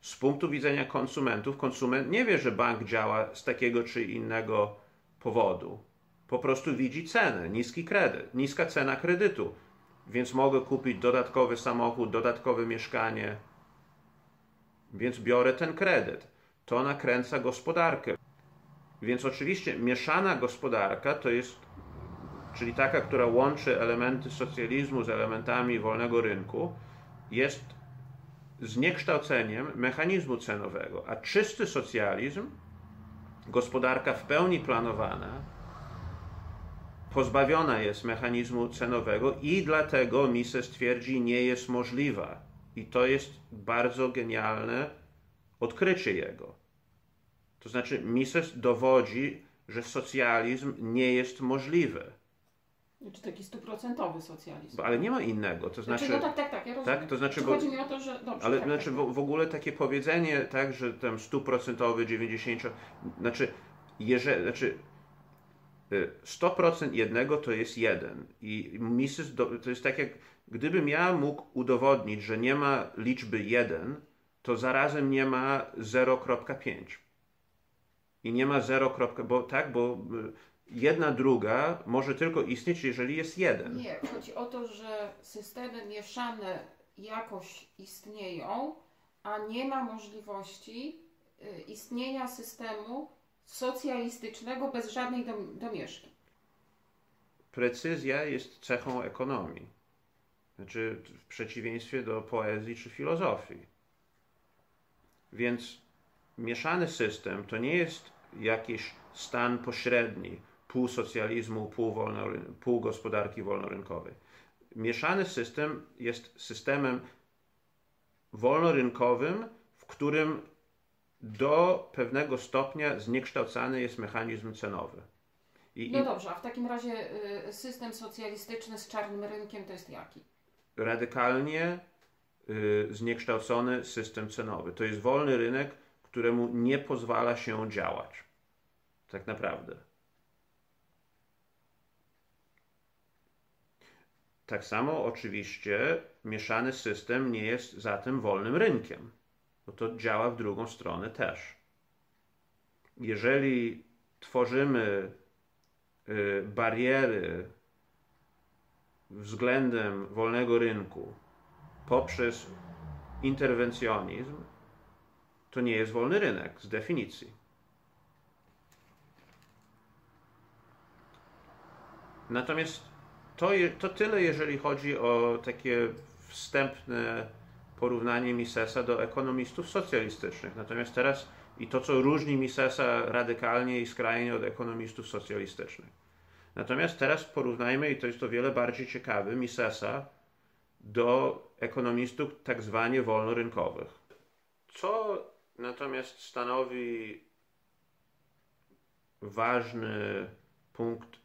Z punktu widzenia konsumentów, konsument nie wie, że bank działa z takiego czy innego powodu. Po prostu widzi cenę, niski kredyt, niska cena kredytu, więc mogę kupić dodatkowy samochód, dodatkowe mieszkanie, więc biorę ten kredyt. To nakręca gospodarkę. Więc oczywiście mieszana gospodarka to jest, czyli taka, która łączy elementy socjalizmu z elementami wolnego rynku, jest zniekształceniem mechanizmu cenowego, a czysty socjalizm, gospodarka w pełni planowana, pozbawiona jest mechanizmu cenowego i dlatego Mises twierdzi, nie jest możliwa. I to jest bardzo genialne odkrycie jego. To znaczy Mises dowodzi, że socjalizm nie jest możliwy. Czy taki 100% socjalizm. Ale nie ma innego. To znaczy, no tak, ja rozumiem. Tak, to znaczy, chodzi mi o to, że... Dobrze, ale znaczy w ogóle takie powiedzenie, tak, że tam 100%, 90%, znaczy, 100% jednego to jest jeden. I Mises, to jest tak jak, gdybym ja mógł udowodnić, że nie ma liczby 1, to zarazem nie ma 0,5. I nie ma 0, bo jedna druga może tylko istnieć, jeżeli jest 1. Nie, chodzi o to, że systemy mieszane jakoś istnieją, a nie ma możliwości istnienia systemu socjalistycznego bez żadnej domieszki. Precyzja jest cechą ekonomii. Znaczy w przeciwieństwie do poezji czy filozofii. Więc mieszany system to nie jest jakiś stan pośredni, pół socjalizmu, pół gospodarki wolnorynkowej. Mieszany system jest systemem wolnorynkowym, w którym do pewnego stopnia zniekształcany jest mechanizm cenowy. No dobrze, a w takim razie system socjalistyczny z czarnym rynkiem to jest jaki? Radykalnie zniekształcony system cenowy. To jest wolny rynek, któremu nie pozwala się działać. Tak naprawdę. Tak samo oczywiście mieszany system nie jest zatem wolnym rynkiem, bo to działa w drugą stronę też. Jeżeli tworzymy bariery względem wolnego rynku poprzez interwencjonizm, to nie jest wolny rynek z definicji. Natomiast To tyle, jeżeli chodzi o takie wstępne porównanie Misesa do ekonomistów socjalistycznych. Natomiast teraz i to, co różni Misesa radykalnie i skrajnie od ekonomistów socjalistycznych. Natomiast teraz porównajmy, i to jest o wiele bardziej ciekawe, Misesa do ekonomistów tak zwanie wolnorynkowych. Co natomiast stanowi ważny punkt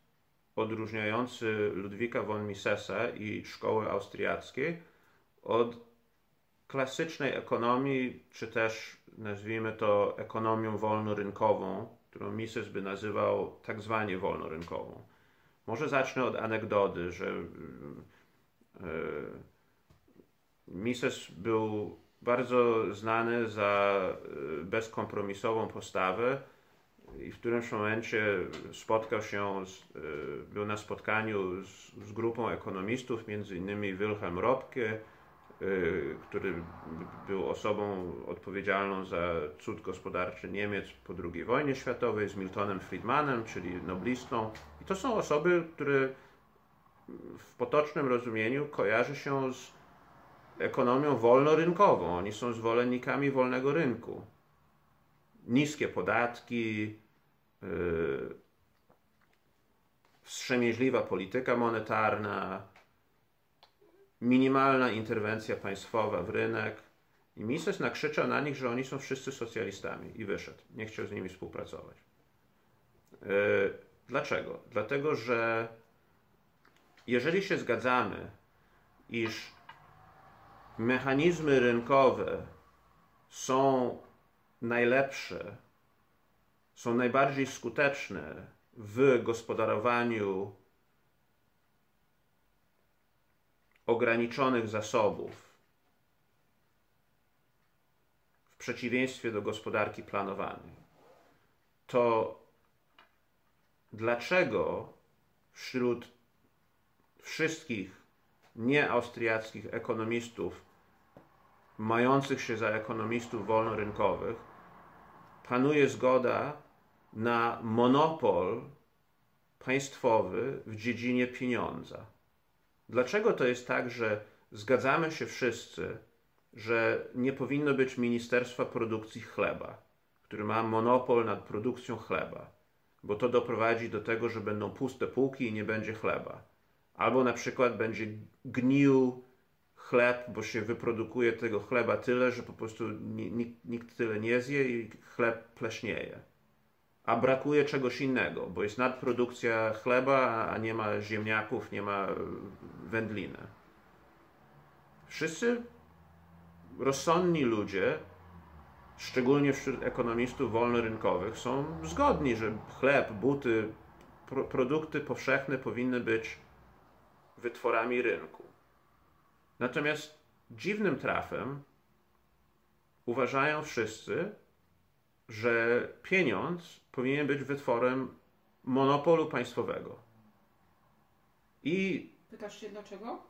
odróżniający Ludwika von Misesa i szkoły austriackiej od klasycznej ekonomii, czy też nazwijmy to ekonomią wolnorynkową, którą Mises by nazywał tak zwanie wolnorynkową. Może zacznę od anegdoty, że Mises był bardzo znany za bezkompromisową postawę i w którymś momencie spotkał się, był na spotkaniu z grupą ekonomistów, między innymi Wilhelm Röpke, który był osobą odpowiedzialną za cud gospodarczy Niemiec po II wojnie światowej, z Miltonem Friedmanem, czyli noblistą. I to są osoby, które w potocznym rozumieniu kojarzy się z ekonomią wolnorynkową. Oni są zwolennikami wolnego rynku. Niskie podatki, wstrzemięźliwa polityka monetarna, minimalna interwencja państwowa w rynek. I Mises nakrzyczał na nich, że oni są wszyscy socjalistami i wyszedł. Nie chciał z nimi współpracować. Dlaczego? Dlatego, że jeżeli się zgadzamy, iż mechanizmy rynkowe są najlepsze, są najbardziej skuteczne w gospodarowaniu ograniczonych zasobów, w przeciwieństwie do gospodarki planowanej, to dlaczego wśród wszystkich nieaustriackich ekonomistów mających się za ekonomistów wolnorynkowych panuje zgoda na monopol państwowy w dziedzinie pieniądza? Dlaczego to jest tak, że zgadzamy się wszyscy, że nie powinno być Ministerstwa Produkcji Chleba, który ma monopol nad produkcją chleba, bo to doprowadzi do tego, że będą puste półki i nie będzie chleba. Albo na przykład będzie gnił chleb, bo się wyprodukuje tego chleba tyle, że po prostu nikt tyle nie zje i chleb pleśnieje. A brakuje czegoś innego, bo jest nadprodukcja chleba, a nie ma ziemniaków, nie ma wędliny. Wszyscy rozsądni ludzie, szczególnie wśród ekonomistów wolnorynkowych, są zgodni, że chleb, buty, produkty powszechne powinny być wytworami rynku. Natomiast dziwnym trafem uważają wszyscy, że pieniądz powinien być wytworem monopolu państwowego. I pytasz się dlaczego?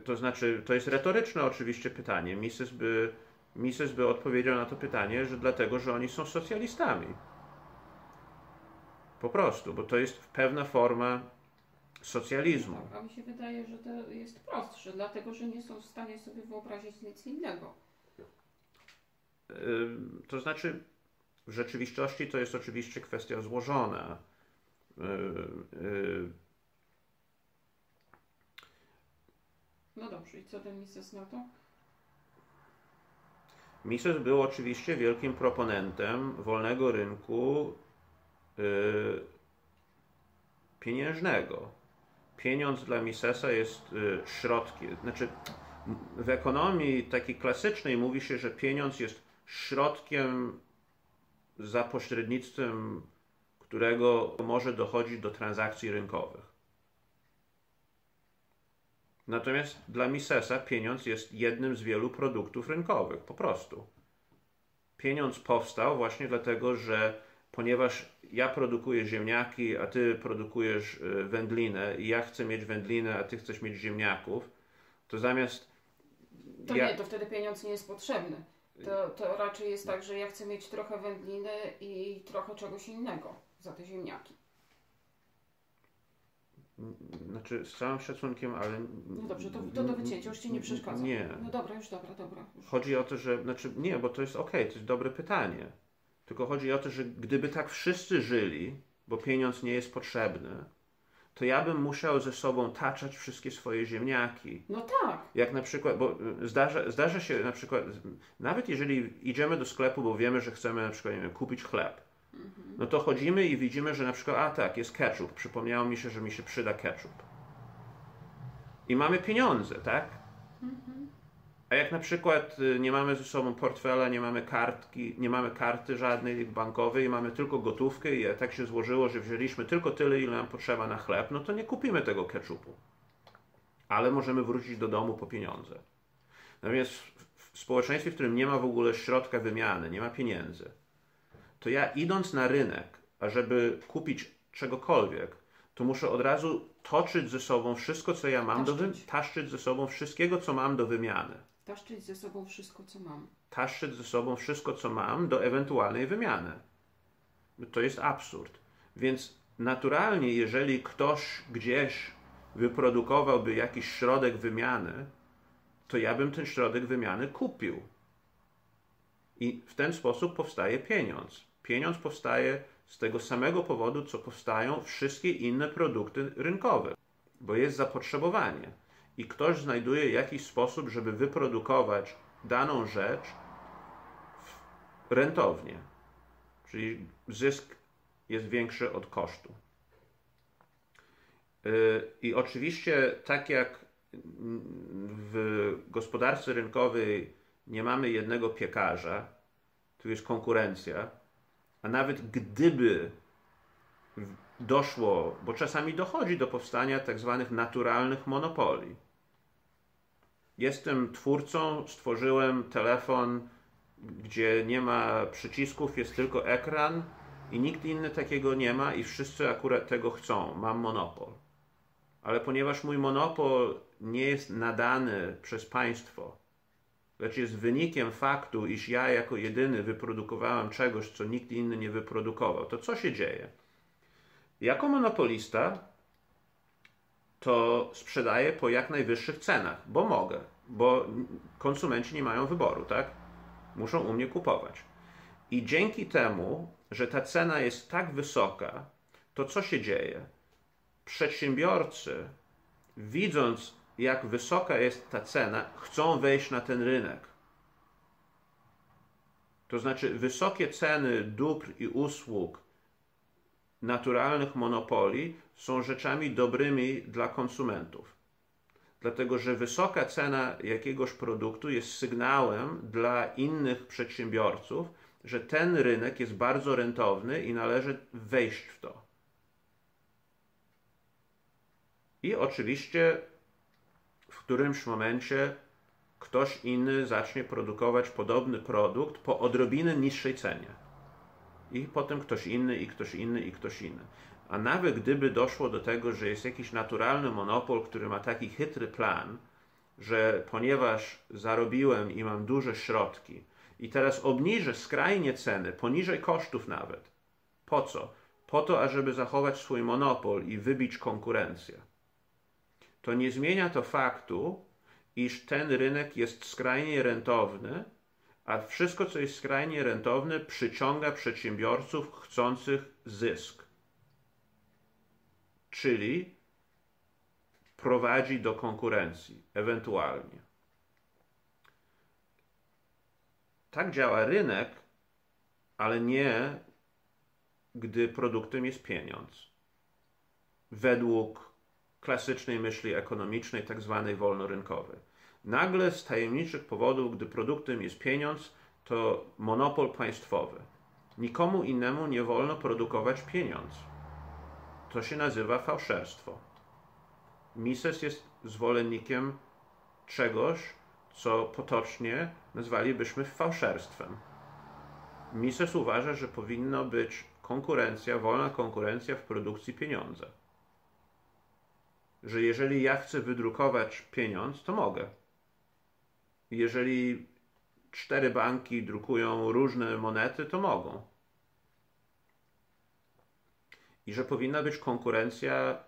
to znaczy, to jest retoryczne oczywiście pytanie. Mises by odpowiedział na to pytanie, że dlatego, że oni są socjalistami. Po prostu, bo to jest pewna forma socjalizmu. Tak, a mi się wydaje, że to jest prostsze, dlatego, że nie są w stanie sobie wyobrazić nic innego. To znaczy, w rzeczywistości to jest oczywiście kwestia złożona. No dobrze, i co ten Mises na to? Mises był oczywiście wielkim proponentem wolnego rynku pieniężnego. Pieniądz dla Misesa jest środkiem. Znaczy, w ekonomii takiej klasycznej mówi się, że pieniądz jest środkiem, za pośrednictwem którego może dochodzić do transakcji rynkowych. Natomiast dla Misesa pieniądz jest jednym z wielu produktów rynkowych, po prostu. Pieniądz powstał właśnie dlatego, że ponieważ ja produkuję ziemniaki, a ty produkujesz wędlinę i ja chcę mieć wędlinę, a ty chcesz mieć ziemniaków, to zamiast... Nie, to wtedy pieniądz nie jest potrzebny. To raczej jest tak, że ja chcę mieć trochę wędliny i trochę czegoś innego za te ziemniaki. Znaczy z całym szacunkiem, ale... No dobrze, to do wycięcia, już Ci nie przeszkadza. Nie. No dobra, już dobra. Już. Chodzi o to, że... Znaczy nie, bo to jest okej, to jest dobre pytanie. Tylko chodzi o to, że gdyby tak wszyscy żyli, bo pieniądz nie jest potrzebny, to ja bym musiał ze sobą taczać wszystkie swoje ziemniaki. No tak. Jak na przykład, bo zdarza się na przykład, nawet jeżeli idziemy do sklepu, bo wiemy, że chcemy na przykład, nie wiem, kupić chleb, no to chodzimy i widzimy, że na przykład, a tak, jest ketchup. Przypomniało mi się, że mi się przyda ketchup. I mamy pieniądze, tak? A jak na przykład nie mamy ze sobą portfela, nie mamy kartki, nie mamy karty żadnej bankowej, mamy tylko gotówkę i tak się złożyło, że wzięliśmy tylko tyle, ile nam potrzeba na chleb, no to nie kupimy tego ketchupu. Ale możemy wrócić do domu po pieniądze. Natomiast w społeczeństwie, w którym nie ma w ogóle środka wymiany, nie ma pieniędzy, to ja idąc na rynek, ażeby kupić czegokolwiek, to muszę od razu toczyć ze sobą wszystko, co ja mam taszczyć ze sobą wszystkiego, co mam do wymiany. Taszczyć ze sobą wszystko, co mam. Taszczyć ze sobą wszystko, co mam do ewentualnej wymiany. To jest absurd. Więc naturalnie, jeżeli ktoś gdzieś wyprodukowałby jakiś środek wymiany, to ja bym ten środek wymiany kupił. I w ten sposób powstaje pieniądz. Pieniądz powstaje z tego samego powodu, co powstają wszystkie inne produkty rynkowe, bo jest zapotrzebowanie. I ktoś znajduje jakiś sposób, żeby wyprodukować daną rzecz rentownie. Czyli zysk jest większy od kosztu. I oczywiście, tak jak w gospodarce rynkowej nie mamy jednego piekarza, tu jest konkurencja, a nawet gdyby doszło, bo czasami dochodzi do powstania tak zwanych naturalnych monopolii. Jestem twórcą, stworzyłem telefon, gdzie nie ma przycisków, jest tylko ekran i nikt inny takiego nie ma i wszyscy akurat tego chcą. Mam monopol. Ale ponieważ mój monopol nie jest nadany przez państwo, lecz jest wynikiem faktu, iż ja jako jedyny wyprodukowałem czegoś, co nikt inny nie wyprodukował, to co się dzieje? Jako monopolista to sprzedaję po jak najwyższych cenach, bo mogę, bo konsumenci nie mają wyboru, tak? Muszą u mnie kupować. I dzięki temu, że ta cena jest tak wysoka, to co się dzieje? Przedsiębiorcy, widząc jak wysoka jest ta cena, chcą wejść na ten rynek. To znaczy wysokie ceny dóbr i usług naturalnych monopolii są rzeczami dobrymi dla konsumentów. Dlatego, że wysoka cena jakiegoś produktu jest sygnałem dla innych przedsiębiorców, że ten rynek jest bardzo rentowny i należy wejść w to. I oczywiście w którymś momencie ktoś inny zacznie produkować podobny produkt po odrobinę niższej cenie. I potem ktoś inny, i ktoś inny, i ktoś inny. A nawet gdyby doszło do tego, że jest jakiś naturalny monopol, który ma taki chytry plan, że ponieważ zarobiłem i mam duże środki i teraz obniżę skrajnie ceny, poniżej kosztów nawet. Po co? Po to, ażeby zachować swój monopol i wybić konkurencję. To nie zmienia to faktu, iż ten rynek jest skrajnie rentowny, a wszystko, co jest skrajnie rentowne, przyciąga przedsiębiorców chcących zysk. Czyli prowadzi do konkurencji, ewentualnie. Tak działa rynek, ale nie gdy produktem jest pieniądz. Według klasycznej myśli ekonomicznej, tak zwanej wolnorynkowej. Nagle z tajemniczych powodów, gdy produktem jest pieniądz, to monopol państwowy. Nikomu innemu nie wolno produkować pieniądz. To się nazywa fałszerstwo. Mises jest zwolennikiem czegoś, co potocznie nazwalibyśmy fałszerstwem. Mises uważa, że powinno być konkurencja, wolna konkurencja w produkcji pieniądza. Że jeżeli ja chcę wydrukować pieniądz, to mogę. Jeżeli 4 banki drukują różne monety, to mogą. I że powinna być konkurencja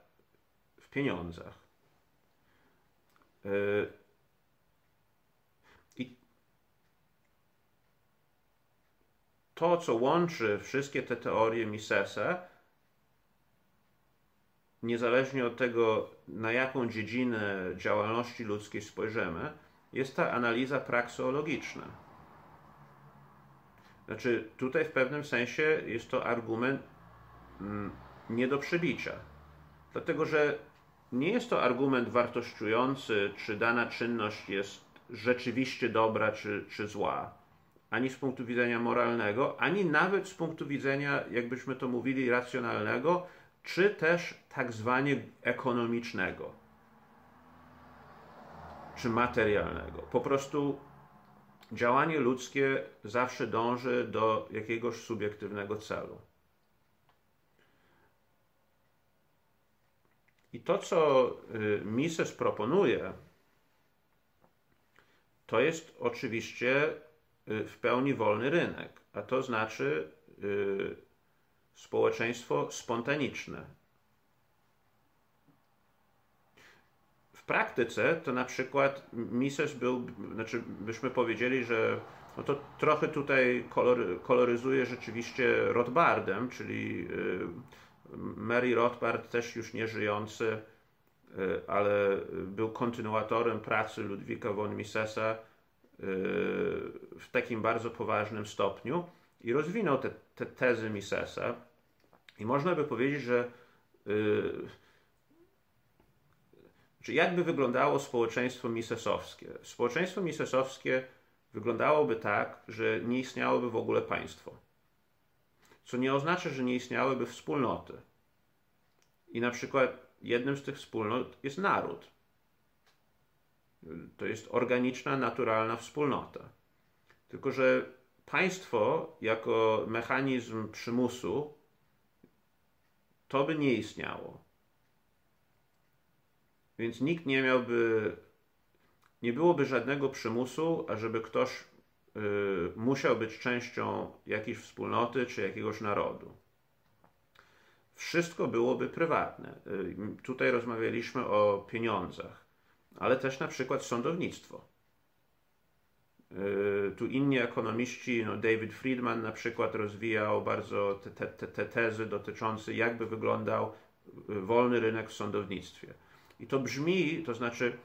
pieniądzach. I to, co łączy wszystkie te teorie Misesa, niezależnie od tego, na jaką dziedzinę działalności ludzkiej spojrzymy, jest ta analiza prakseologiczna. Znaczy, tutaj w pewnym sensie jest to argument nie do przebicia. Dlatego, że nie jest to argument wartościujący, czy dana czynność jest rzeczywiście dobra, czy zła. Ani z punktu widzenia moralnego, ani nawet z punktu widzenia, jakbyśmy to mówili, racjonalnego, czy też tak zwanie ekonomicznego, czy materialnego. Po prostu działanie ludzkie zawsze dąży do jakiegoś subiektywnego celu. I to, co Mises proponuje, to jest oczywiście w pełni wolny rynek, a to znaczy społeczeństwo spontaniczne. W praktyce to na przykład Mises byśmy powiedzieli, że no to trochę tutaj koloryzuje rzeczywiście Rothbardem, czyli Murray Rothbard, też już nie żyjący, ale był kontynuatorem pracy Ludwika von Misesa w takim bardzo poważnym stopniu i rozwinął te tezy Misesa. I można by powiedzieć, że jakby wyglądało społeczeństwo misesowskie? Społeczeństwo misesowskie wyglądałoby tak, że nie istniałoby w ogóle państwo. Co nie oznacza, że nie istniałyby wspólnoty. I na przykład jednym z tych wspólnot jest naród. To jest organiczna, naturalna wspólnota. Tylko że państwo jako mechanizm przymusu to by nie istniało. Więc nikt nie byłoby żadnego przymusu, ażeby ktoś musiał być częścią jakiejś wspólnoty czy jakiegoś narodu. Wszystko byłoby prywatne. Tutaj rozmawialiśmy o pieniądzach, ale też na przykład sądownictwo. Tu inni ekonomiści, David Friedman na przykład rozwijał bardzo te tezy dotyczące, jakby wyglądał wolny rynek w sądownictwie. I to brzmi, to znaczy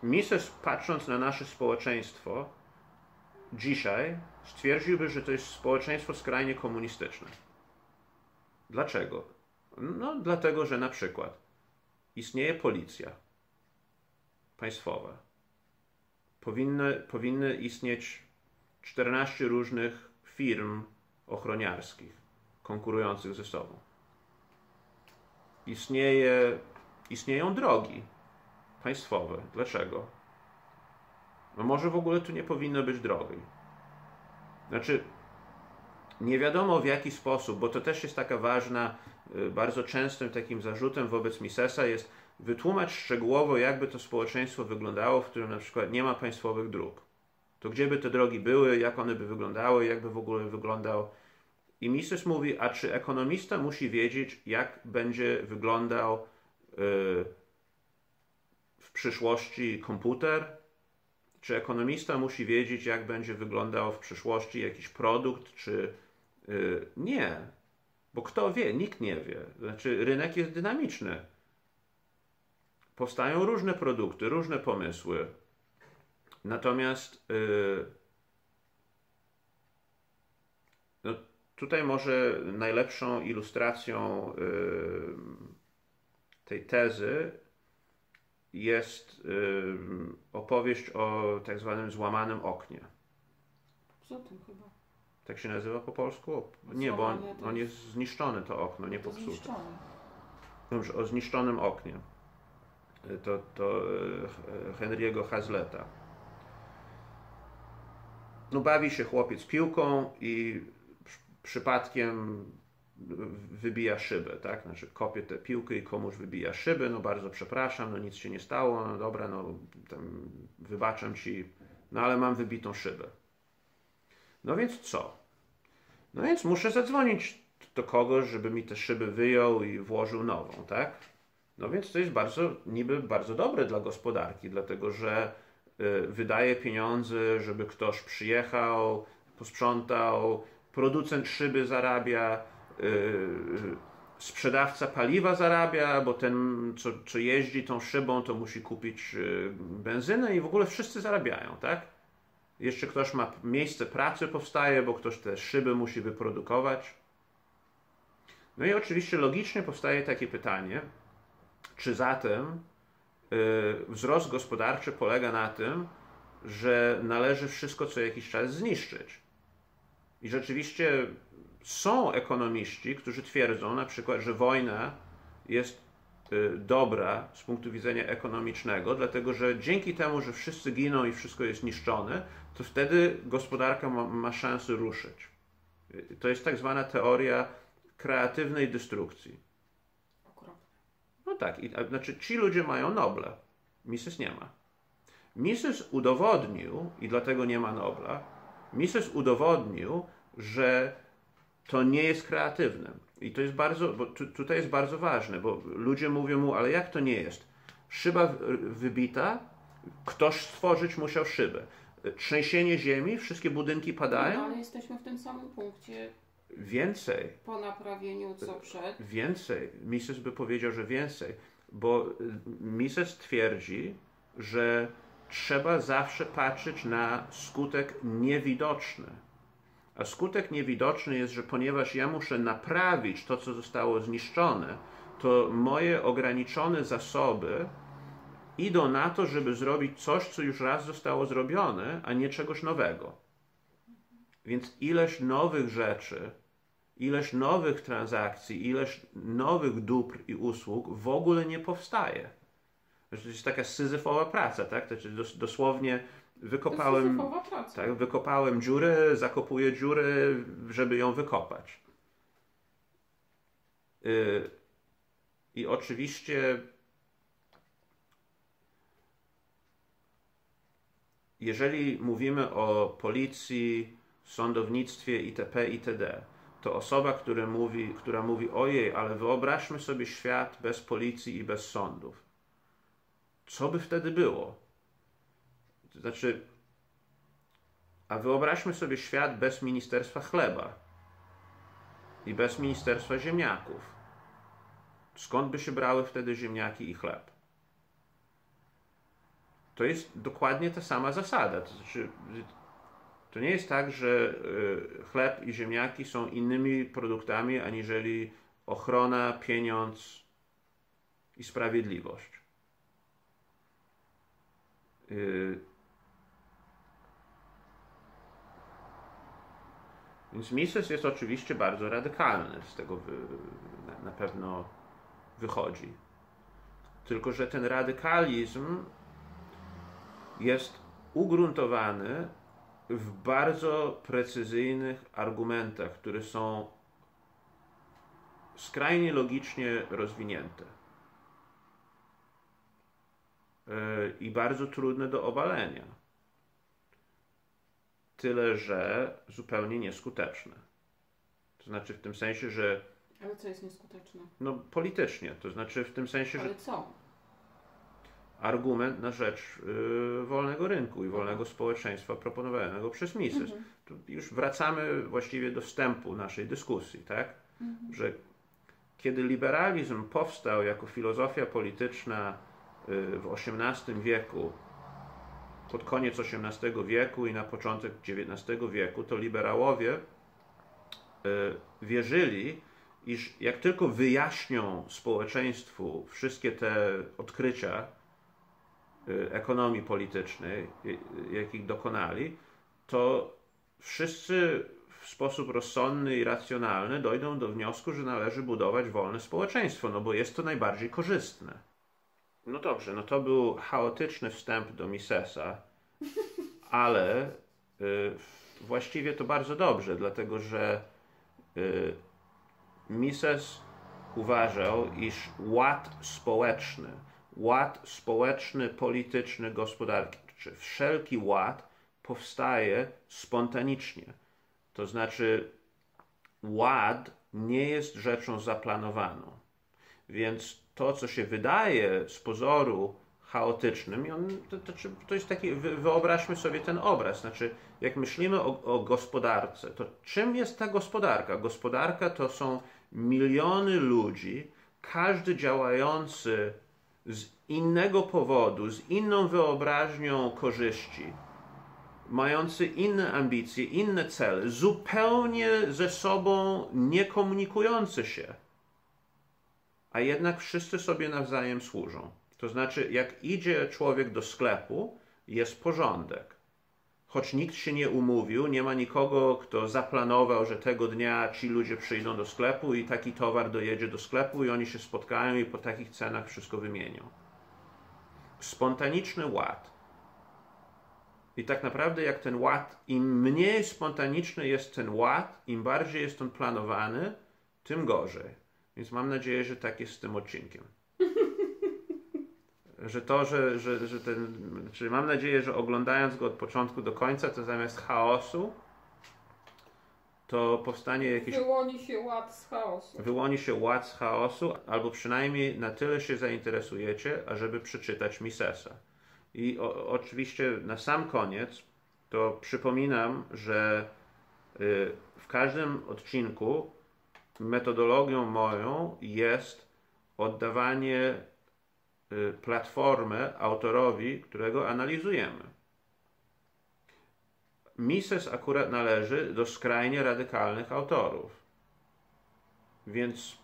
Mises, patrząc na nasze społeczeństwo dzisiaj, stwierdziłby, że to jest społeczeństwo skrajnie komunistyczne. Dlaczego? No dlatego, że na przykład istnieje policja państwowa. Powinny istnieć 14 różnych firm ochroniarskich konkurujących ze sobą. Istnieją drogi państwowe. Dlaczego? No może w ogóle tu nie powinno być drogi. Znaczy, nie wiadomo w jaki sposób, bo to też jest taka ważna, bardzo częstym takim zarzutem wobec Misesa jest wytłumacz szczegółowo, jakby to społeczeństwo wyglądało, w którym na przykład nie ma państwowych dróg. To gdzie by te drogi były, jak one by wyglądały, jak by w ogóle wyglądał. I Mises mówi, a czy ekonomista musi wiedzieć, jak będzie wyglądał w przyszłości komputer? Czy ekonomista musi wiedzieć, jak będzie wyglądał w przyszłości jakiś produkt, czy nie? Bo kto wie? Nikt nie wie. Znaczy, rynek jest dynamiczny. Powstają różne produkty, różne pomysły. Natomiast no, tutaj może najlepszą ilustracją tej tezy jest opowieść o tak zwanym złamanym oknie. Co tym chyba? Tak się nazywa po polsku? Nie, bo on jest zniszczony, to okno, nie popsute. Zniszczony. Dobrze, o zniszczonym oknie. To Henry'ego Hazletta. No bawi się chłopiec piłką i przypadkiem wybija szybę, tak? Znaczy kopie tę piłkę i komuś wybija szybę, no bardzo przepraszam, no nic się nie stało, no dobra, no tam wybaczam ci, no ale mam wybitą szybę. No więc co? No więc muszę zadzwonić do kogoś, żeby mi tę szybę wyjął i włożył nową, tak? No więc to jest niby bardzo dobre dla gospodarki, dlatego że wydaje pieniądze, żeby ktoś przyjechał, posprzątał, producent szyby zarabia, sprzedawca paliwa zarabia, bo ten, co jeździ tą szybą, to musi kupić benzynę i w ogóle wszyscy zarabiają, tak? Jeszcze ktoś ma miejsce pracy powstaje, bo ktoś te szyby musi wyprodukować. No i oczywiście logicznie powstaje takie pytanie, czy zatem wzrost gospodarczy polega na tym, że należy wszystko co jakiś czas zniszczyć. I rzeczywiście są ekonomiści, którzy twierdzą na przykład, że wojna jest dobra z punktu widzenia ekonomicznego, dlatego że dzięki temu, że wszyscy giną i wszystko jest niszczone, to wtedy gospodarka ma szansę ruszyć. To jest tak zwana teoria kreatywnej destrukcji. No tak, znaczy ci ludzie mają Nobla, Mises nie ma. Mises udowodnił, i dlatego nie ma Nobla, Mises udowodnił, że to nie jest kreatywne. I to jest bo tutaj jest bardzo ważne, bo ludzie mówią mu, ale jak to nie jest? Szyba wybita, ktoś stworzyć musiał szybę. Trzęsienie ziemi, wszystkie budynki padają. No, ale jesteśmy w tym samym punkcie. Więcej. Po naprawieniu co przed. Więcej. Mises by powiedział, że więcej. Bo Mises twierdzi, że trzeba zawsze patrzeć na skutek niewidoczny. A skutek niewidoczny jest, że ponieważ ja muszę naprawić to, co zostało zniszczone, to moje ograniczone zasoby idą na to, żeby zrobić coś, co już raz zostało zrobione, a nie czegoś nowego. Więc ileś nowych rzeczy, ileś nowych transakcji, ileś nowych dóbr i usług w ogóle nie powstaje. To jest taka syzyfowa praca, tak? To jest dosłownie wykopałem dziurę, zakopuję dziurę, żeby ją wykopać. I oczywiście jeżeli mówimy o policji, sądownictwie itp. itd., to osoba, która mówi ojej, ale wyobraźmy sobie świat bez policji i bez sądów. Co by wtedy było? To znaczy, a wyobraźmy sobie świat bez Ministerstwa Chleba i bez Ministerstwa Ziemniaków. Skąd by się brały wtedy ziemniaki i chleb? To jest dokładnie ta sama zasada. To znaczy, to nie jest tak, że chleb i ziemniaki są innymi produktami aniżeli ochrona, pieniądz i sprawiedliwość. Więc Mises jest oczywiście bardzo radykalny, z tego na pewno wychodzi. Tylko że ten radykalizm jest ugruntowany w bardzo precyzyjnych argumentach, które są skrajnie logicznie rozwinięte i bardzo trudne do obalenia. Tyle, że zupełnie nieskuteczne. To znaczy w tym sensie, że... Ale co jest nieskuteczne? No politycznie. To znaczy w tym sensie, ale że... co? Argument na rzecz wolnego rynku i wolnego społeczeństwa proponowanego przez Mises. Tu już wracamy właściwie do wstępu naszej dyskusji, tak? Że kiedy liberalizm powstał jako filozofia polityczna w XVIII wieku, pod koniec XVIII wieku i na początek XIX wieku, to liberałowie wierzyli, iż jak tylko wyjaśnią społeczeństwu wszystkie te odkrycia ekonomii politycznej, jakich dokonali, to wszyscy w sposób rozsądny i racjonalny dojdą do wniosku, że należy budować wolne społeczeństwo, no bo jest to najbardziej korzystne. No dobrze, no to był chaotyczny wstęp do Misesa, ale właściwie to bardzo dobrze, dlatego że Mises uważał, iż ład społeczny, polityczny, gospodarczy, wszelki ład powstaje spontanicznie. To znaczy ład nie jest rzeczą zaplanowaną. Więc to, co się wydaje z pozoru chaotycznym, i to jest taki, wyobraźmy sobie ten obraz, znaczy jak myślimy o gospodarce, to czym jest ta gospodarka? Gospodarka to są miliony ludzi, każdy działający z innego powodu, z inną wyobraźnią korzyści, mający inne ambicje, inne cele, zupełnie ze sobą nie komunikujący się, a jednak wszyscy sobie nawzajem służą. To znaczy, jak idzie człowiek do sklepu, jest porządek. Choć nikt się nie umówił, nie ma nikogo, kto zaplanował, że tego dnia ci ludzie przyjdą do sklepu i taki towar dojedzie do sklepu i oni się spotkają i po takich cenach wszystko wymienią. Spontaniczny ład. I tak naprawdę jak ten ład, im mniej spontaniczny jest ten ład, im bardziej jest on planowany, tym gorzej. Więc mam nadzieję, że tak jest z tym odcinkiem. Czyli mam nadzieję, że oglądając go od początku do końca, to zamiast chaosu, to powstanie jakiś... Wyłoni się ład z chaosu. Wyłoni się ład z chaosu, albo przynajmniej na tyle się zainteresujecie, ażeby przeczytać Misesa. I oczywiście na sam koniec to przypominam, że w każdym odcinku metodologią moją jest oddawanie platformy autorowi, którego analizujemy. Mises akurat należy do skrajnie radykalnych autorów. Więc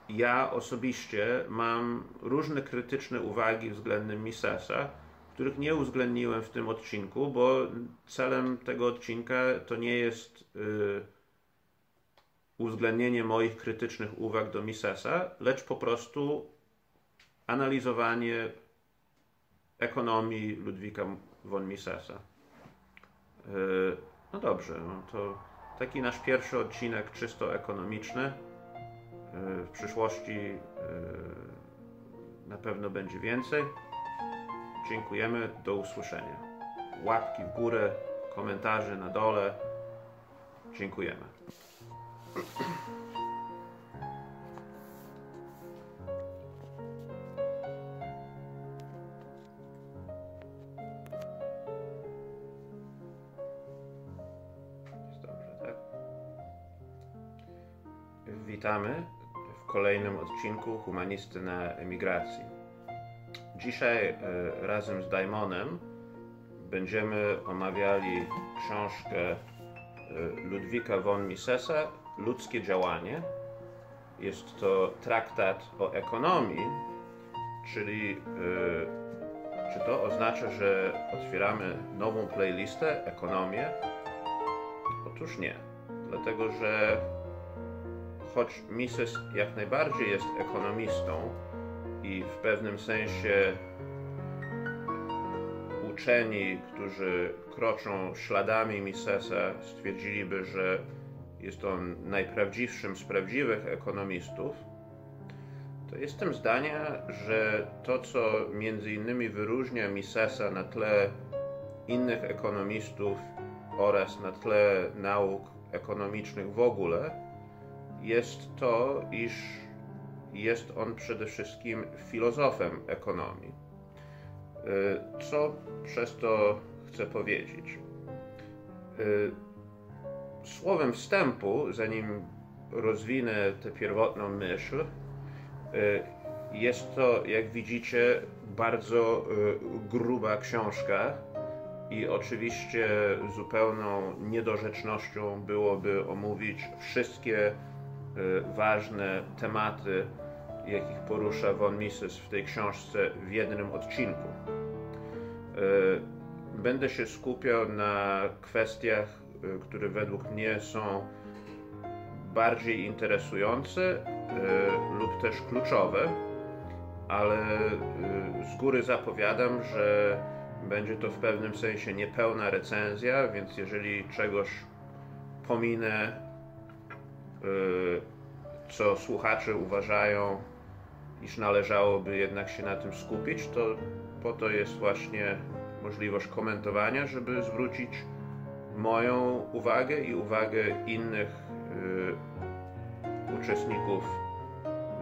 ja osobiście mam różne krytyczne uwagi względem Misesa, których nie uwzględniłem w tym odcinku, bo celem tego odcinka to nie jest uwzględnienie moich krytycznych uwag do Misesa, lecz po prostu analizowanie ekonomii Ludwika von Misesa. No dobrze, no to taki nasz pierwszy odcinek czysto ekonomiczny. W przyszłości na pewno będzie więcej. Dziękujemy, do usłyszenia. Łapki w górę, komentarze na dole. Dziękujemy. Jest dobrze, tak? Witamy w kolejnym odcinku Humanisty na emigracji. Dzisiaj razem z Daimonem będziemy omawiali książkę Ludwika von Misesa Ludzkie działanie. Jest to traktat o ekonomii, czyli czy to oznacza, że otwieramy nową playlistę ekonomię? Otóż nie, dlatego że choć Mises jak najbardziej jest ekonomistą i w pewnym sensie uczeni, którzy kroczą śladami Misesa, stwierdziliby, że jest on najprawdziwszym z prawdziwych ekonomistów, to jestem zdania, że to, co między innymi wyróżnia Misesa na tle innych ekonomistów oraz na tle nauk ekonomicznych w ogóle, jest to, iż jest on przede wszystkim filozofem ekonomii. Co przez to chcę powiedzieć? Słowem wstępu, zanim rozwinę tę pierwotną myśl, jest to, jak widzicie, bardzo gruba książka i oczywiście zupełną niedorzecznością byłoby omówić wszystkie ważne tematy, jakich porusza von Mises w tej książce w jednym odcinku. Będę się skupiał na kwestiach, które według mnie są bardziej interesujące lub też kluczowe, ale z góry zapowiadam, że będzie to w pewnym sensie niepełna recenzja, więc jeżeli czegoś pominę, co słuchacze uważają, iż należałoby jednak się na tym skupić, to po to jest właśnie możliwość komentowania, żeby zwrócić moją uwagę i uwagę innych uczestników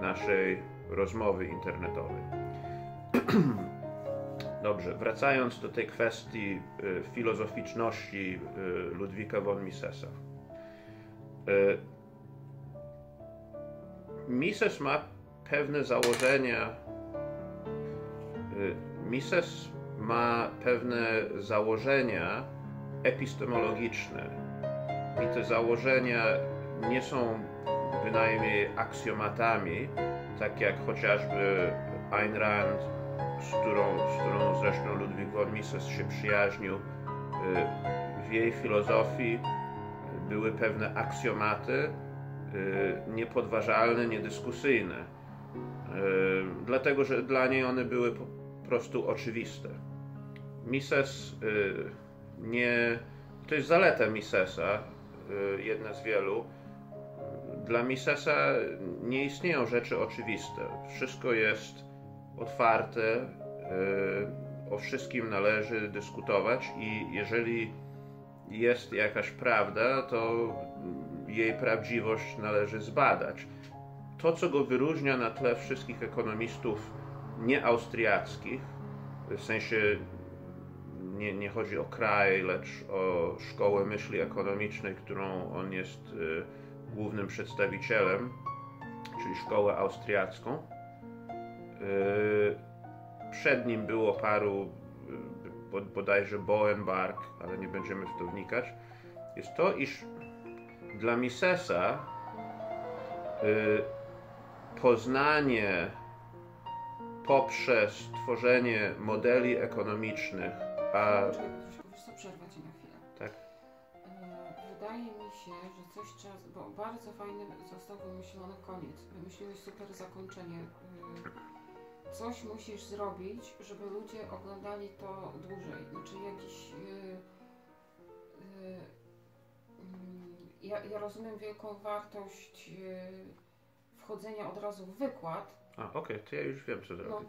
naszej rozmowy internetowej. Dobrze, wracając do tej kwestii filozoficzności Ludwika von Misesa. Mises ma pewne założenia. Mises ma pewne założenia epistemologiczne i te założenia nie są bynajmniej aksjomatami, tak jak chociażby Ayn Rand, z którą zresztą Ludwik von Mises się przyjaźnił. W jej filozofii były pewne aksjomaty, niepodważalne, niedyskusyjne, dlatego że dla niej one były po prostu oczywiste. Mises nie... To jest zaleta Misesa, jedna z wielu. Dla Misesa nie istnieją rzeczy oczywiste. Wszystko jest otwarte, o wszystkim należy dyskutować i jeżeli jest jakaś prawda, to jej prawdziwość należy zbadać. To, co go wyróżnia na tle wszystkich ekonomistów nieaustriackich, w sensie nie chodzi o kraj, lecz o szkołę myśli ekonomicznej, którą on jest głównym przedstawicielem, czyli szkołę austriacką. Przed nim było paru, bodajże Boenberg, ale nie będziemy w to wnikać. Jest to, iż dla Misesa poznanie poprzez tworzenie modeli ekonomicznych, Wiesz co, przerwę Ci na chwilę. Tak. Wydaje mi się, że coś trzeba, bo bardzo fajny został wymyślony koniec. Wymyśliłeś super zakończenie. Coś musisz zrobić, żeby ludzie oglądali to dłużej. Znaczy jakiś... Ja rozumiem wielką wartość wchodzenia od razu w wykład. Okej, to ja już wiem, co zrobić.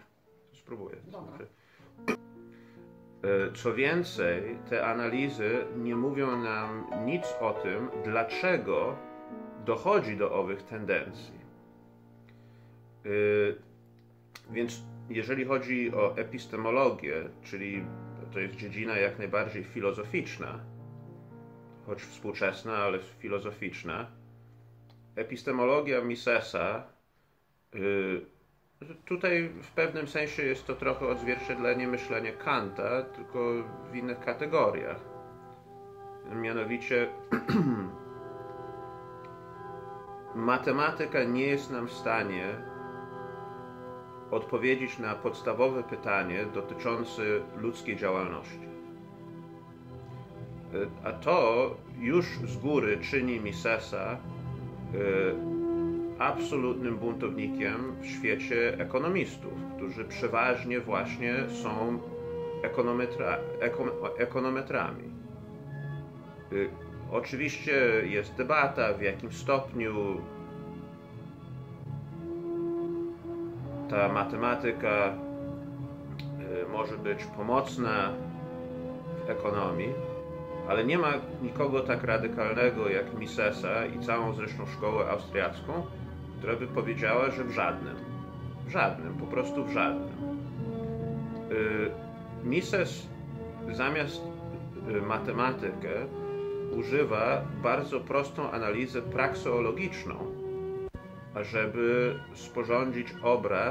Spróbuję. Dobra. Co więcej, te analizy nie mówią nam nic o tym, dlaczego dochodzi do owych tendencji. Więc jeżeli chodzi o epistemologię, czyli to jest dziedzina jak najbardziej filozoficzna, choć współczesna, ale filozoficzna, epistemologia Misesa, tutaj w pewnym sensie jest to trochę odzwierciedlenie myślenia Kanta, tylko w innych kategoriach. Mianowicie matematyka nie jest nam w stanie odpowiedzieć na podstawowe pytanie dotyczące ludzkiej działalności. A to już z góry czyni Misesa absolutnym buntownikiem w świecie ekonomistów, którzy przeważnie właśnie są ekonometrami. Oczywiście jest debata, w jakim stopniu ta matematyka może być pomocna w ekonomii, ale nie ma nikogo tak radykalnego jak Misesa i całą zresztą szkołę austriacką, która by powiedziała, że w żadnym. W żadnym, po prostu w żadnym. Mises zamiast matematykę używa bardzo prostą analizę prakseologiczną, ażeby sporządzić obraz